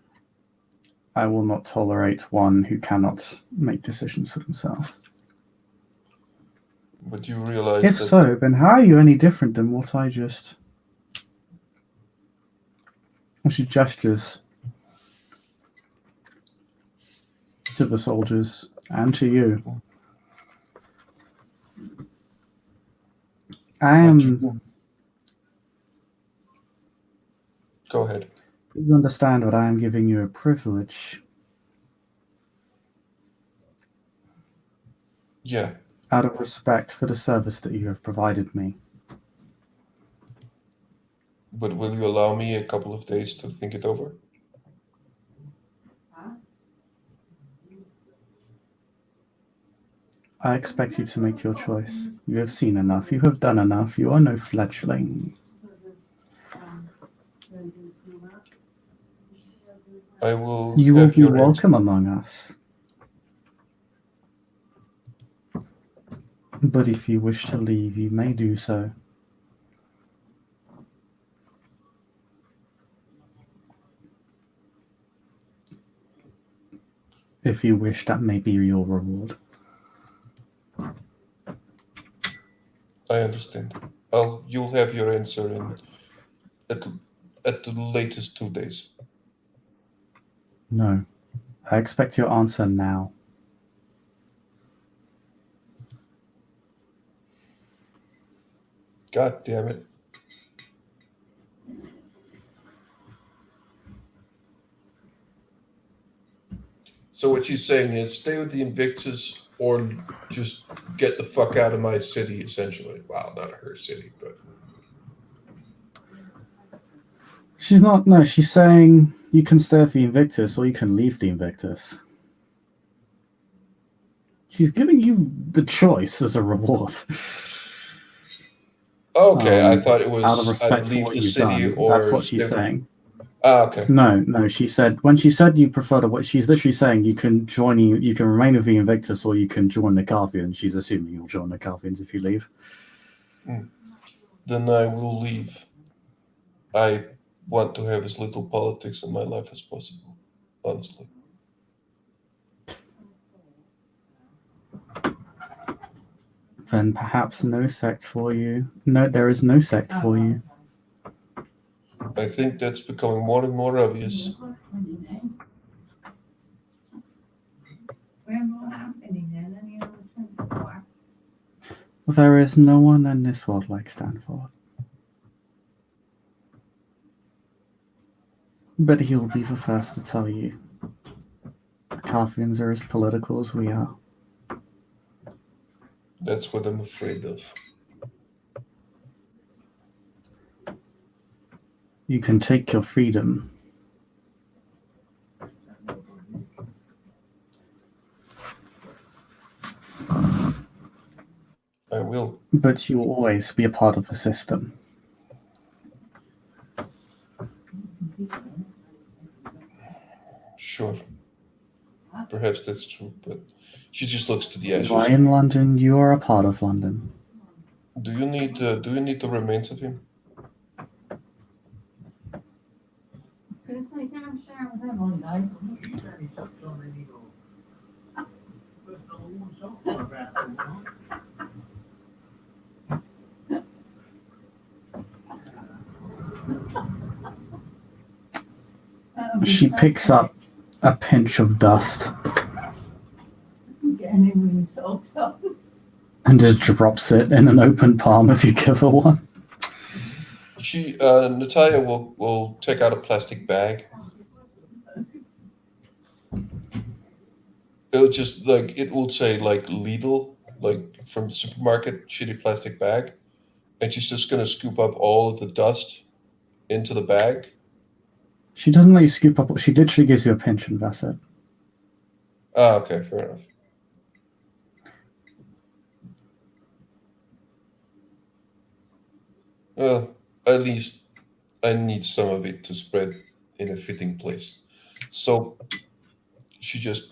[SPEAKER 1] I will not tolerate one who cannot make decisions for themselves.
[SPEAKER 2] But you realize
[SPEAKER 1] if
[SPEAKER 2] that...
[SPEAKER 1] so, then how are you any different than what I just... And she gestures to the soldiers and to you. I am...
[SPEAKER 2] Go ahead.
[SPEAKER 1] You understand that I am giving you a privilege.
[SPEAKER 2] Yeah.
[SPEAKER 1] Out of respect for the service that you have provided me.
[SPEAKER 2] But will you allow me a couple of days to think it over?
[SPEAKER 1] I expect you to make your choice. You have seen enough. You have done enough. You are no fledgling.
[SPEAKER 2] I will.
[SPEAKER 1] You will be welcome among us. But if you wish to leave, you may do so. If you wish, that may be your reward.
[SPEAKER 2] I understand. You'll have your answer in at the latest 2 days.
[SPEAKER 1] No. I expect your answer now.
[SPEAKER 2] God damn it. So what she's saying is stay with the Invictus or just get the fuck out of my city, essentially. Wow, not her city, but...
[SPEAKER 1] She's not... No, she's saying you can stay with the Invictus or you can leave the Invictus. She's giving you the choice as a reward.
[SPEAKER 2] Okay, I thought it was
[SPEAKER 1] out of respect
[SPEAKER 2] leave
[SPEAKER 1] for what
[SPEAKER 2] the
[SPEAKER 1] you've
[SPEAKER 2] city
[SPEAKER 1] done.
[SPEAKER 2] or...
[SPEAKER 1] That's what she's saying.
[SPEAKER 2] Okay.
[SPEAKER 1] No, she said... When she said you prefer to... She's literally saying you can join... You can remain with the Invictus or you can join the Carthians. She's assuming you'll join the Carthians if you leave.
[SPEAKER 2] Then I will leave. I want to have as little politics in my life as possible, honestly.
[SPEAKER 1] Then perhaps no sect for you. No, there is no sect for you.
[SPEAKER 2] I think that's becoming more and more obvious.
[SPEAKER 1] There is no one in this world like Stanford. But he will be the first to tell you. The Carthians are as political as we are.
[SPEAKER 2] That's what I'm afraid of.
[SPEAKER 1] You can take your freedom.
[SPEAKER 2] I will.
[SPEAKER 1] But you will always be a part of the system.
[SPEAKER 2] Sure. Perhaps that's true, but she just looks to the edge.
[SPEAKER 1] You are in London, you are a part of London.
[SPEAKER 2] Do you need the remains of him?
[SPEAKER 3] guess I can't share with him one day.
[SPEAKER 4] You only touched on any more personal warmth software about that.
[SPEAKER 1] She picks up a pinch of dust
[SPEAKER 3] Getting him with his socks on.
[SPEAKER 1] and just drops it in an open palm if you give her one.
[SPEAKER 2] Natalia will take out a plastic bag. It will say like Lidl, like from the supermarket, shitty plastic bag, and she's just gonna scoop up all of the dust into the bag.
[SPEAKER 1] She doesn't let you scoop up. She literally gives you a pinch and that's it.
[SPEAKER 2] Ah, okay, fair enough. Well, at least I need some of it to spread in a fitting place. So she just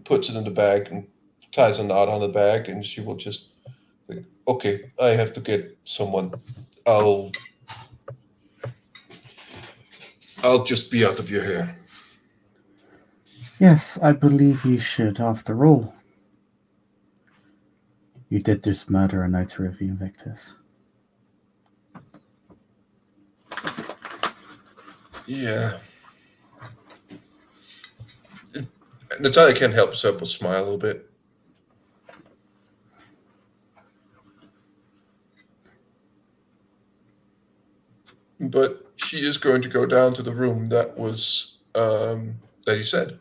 [SPEAKER 2] puts it in the bag and ties a knot on the bag, and she will just think, okay, I have to get someone. I'll just be out of your hair.
[SPEAKER 1] Yes, I believe you should, after all. You did just murder a notary of Invictus.
[SPEAKER 2] Yeah. Natalia can't help herself but smile a little bit. But she is going to go down to the room that was that he said.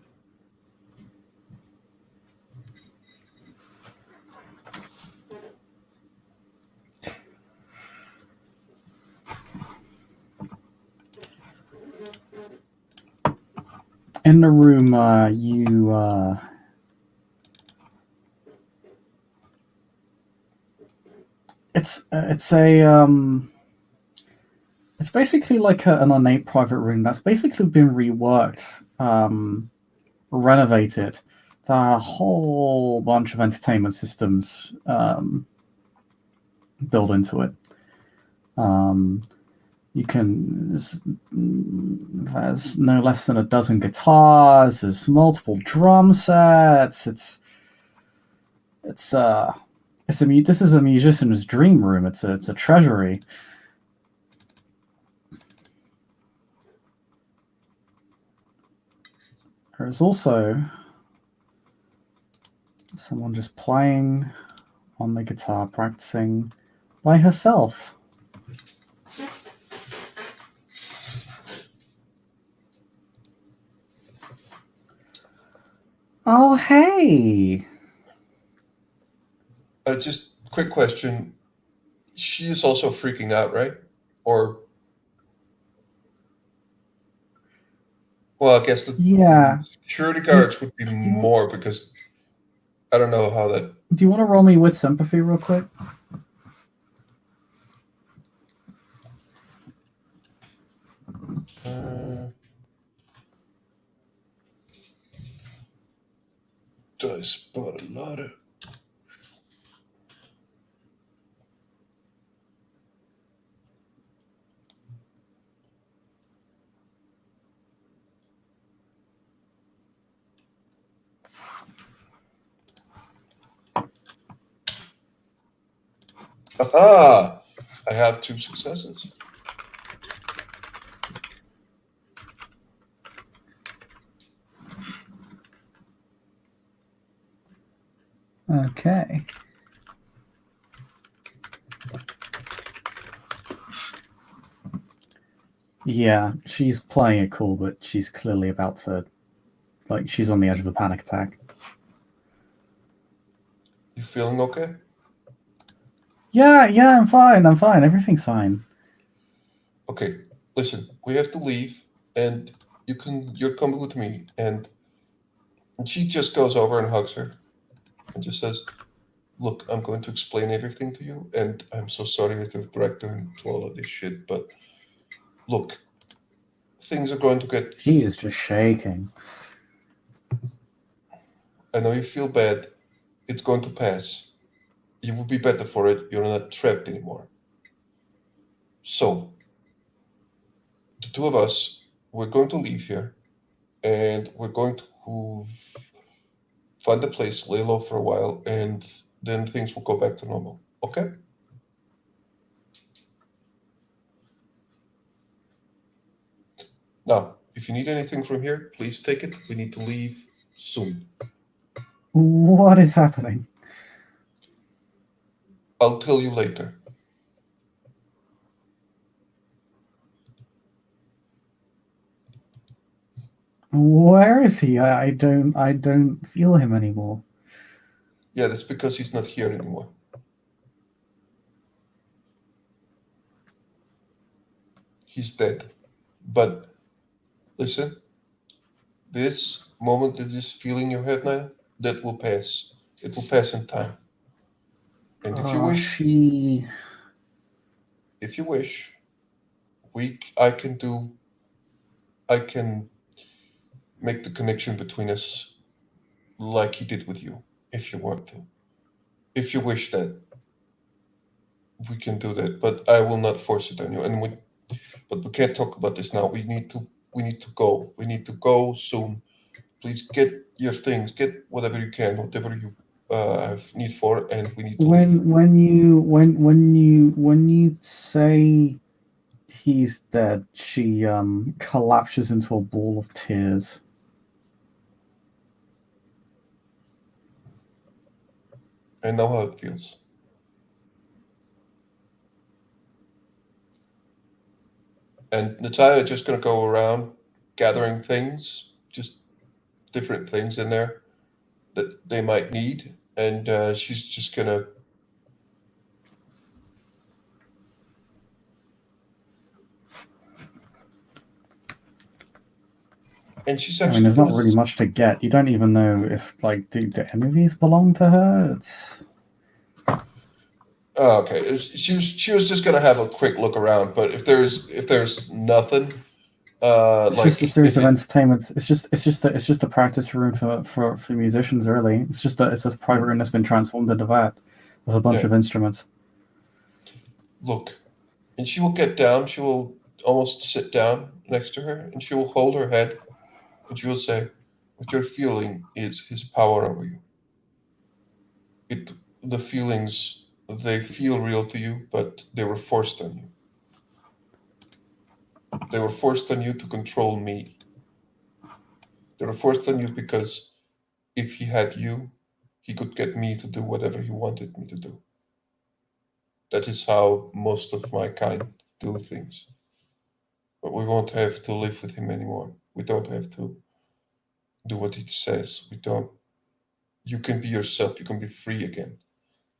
[SPEAKER 1] In the room, it's basically like an ornate private room that's basically been reworked, renovated. A whole bunch of entertainment systems built into it. There's no less than a dozen guitars. There's multiple drum sets. This is a musician's dream room. It's a treasury. There's also someone just playing on the guitar, practicing by herself. Oh, hey!
[SPEAKER 2] Just quick question. She is also freaking out, right? Or... Well, I guess the security guards would be more because I don't know how that...
[SPEAKER 1] Do you want to roll me with sympathy real quick?
[SPEAKER 2] Dice bought a lot of... Aha! I have 2 successes.
[SPEAKER 1] Okay. Yeah, she's playing it cool, but she's clearly about to... she's on the edge of a panic attack.
[SPEAKER 2] You feeling okay?
[SPEAKER 1] Yeah, I'm fine. Everything's fine.
[SPEAKER 2] Okay, listen, we have to leave, and you're coming with me. And she just goes over and hugs her and just says, look, I'm going to explain everything to you, and I'm so sorry that I've dragged her into all of this shit, but look, things are going to get...
[SPEAKER 1] She is just shaking.
[SPEAKER 2] I know you feel bad. It's going to pass. You will be better for it. You're not trapped anymore. So, the 2 of us we're going to leave here, and we're going to find a place, lay low for a while, and then things will go back to normal. Okay? Now, if you need anything from here, please take it. We need to leave soon.
[SPEAKER 1] What is happening?
[SPEAKER 2] I'll tell you later.
[SPEAKER 1] Where is he? I don't feel him anymore.
[SPEAKER 2] Yeah, that's because he's not here anymore. He's dead. But listen, this moment, this feeling you have now, that will pass. It will pass in time. And if you wish, I can make the connection between us like he did with you, if you want to. If you wish that, we can do that, but I will not force it on you. But we can't talk about this now. We need to go. We need to go soon. Please get your things, get whatever you can, whatever you have need for, and we need to leave.
[SPEAKER 1] When you say he's dead, she collapses into a ball of tears.
[SPEAKER 2] I know how it feels. And Natalia just going to go around gathering things, just different things in there that they might need. And she's just going to. And she's
[SPEAKER 1] I
[SPEAKER 2] actually.
[SPEAKER 1] mean, there's not really much to get. You don't even know if, like, do any of these belong to her? It's.
[SPEAKER 2] Oh, okay. She was just going to have a quick look around, but if there's nothing.
[SPEAKER 1] It's
[SPEAKER 2] like
[SPEAKER 1] just a series
[SPEAKER 2] if
[SPEAKER 1] of
[SPEAKER 2] it,
[SPEAKER 1] entertainments. It's just a practice room for musicians. Really, it's a private room that's been transformed into that with a bunch
[SPEAKER 2] Yeah.
[SPEAKER 1] of instruments.
[SPEAKER 2] Look, and she will get down. She will almost sit down next to her, and she will hold her head, and she will say, "What you're feeling is his power over you. The feelings, they feel real to you, but they were forced on you. They were forced on you to control me. They were forced on you because if he had you, he could get me to do whatever he wanted me to do. That is how most of my kind do things. But we won't have to live with him anymore. We don't have to do what he says. We don't. You can be yourself. You can be free again.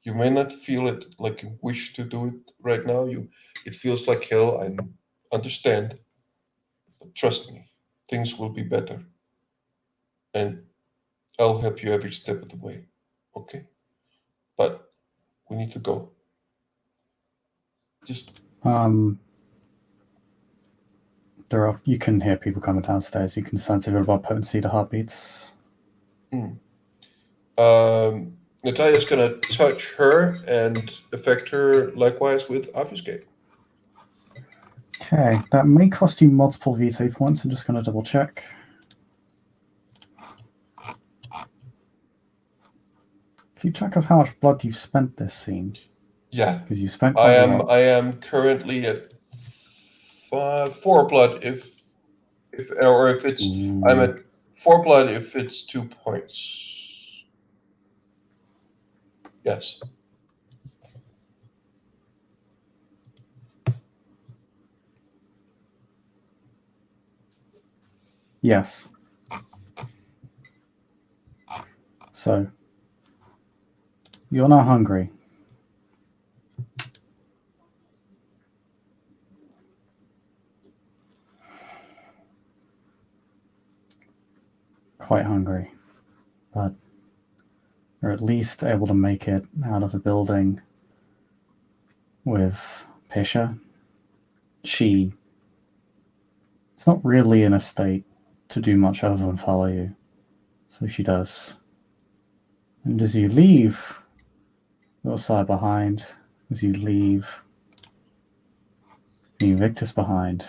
[SPEAKER 2] You may not feel it like you wish to do it right now. It feels like hell. I understand, but trust me, things will be better, and I'll help you every step of the way. Okay? But we need to go. Just
[SPEAKER 1] You can hear people coming downstairs. You can sense a bit of potency to heartbeats.
[SPEAKER 2] Natalia's gonna touch her and affect her likewise with obfuscate.
[SPEAKER 1] Okay, that may cost you multiple veto points. I'm just going to double check. Keep track of how much blood you've spent this scene.
[SPEAKER 2] Yeah,
[SPEAKER 1] Because you spent quite a lot.
[SPEAKER 2] I am currently at 4 blood if it's I'm at 4 blood if it's 2 points. Yes.
[SPEAKER 1] Yes. So, you're now hungry. Quite hungry. But you're at least able to make it out of the building with Pisha. She is not really in a state to do much other than follow you. So she does. And as you leave your side behind, as you leave the Invictus behind,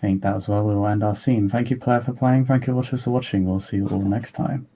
[SPEAKER 1] think that as well we will end our scene. Thank you, player, for playing. Thank you, watchers, for watching. We'll see you all next time.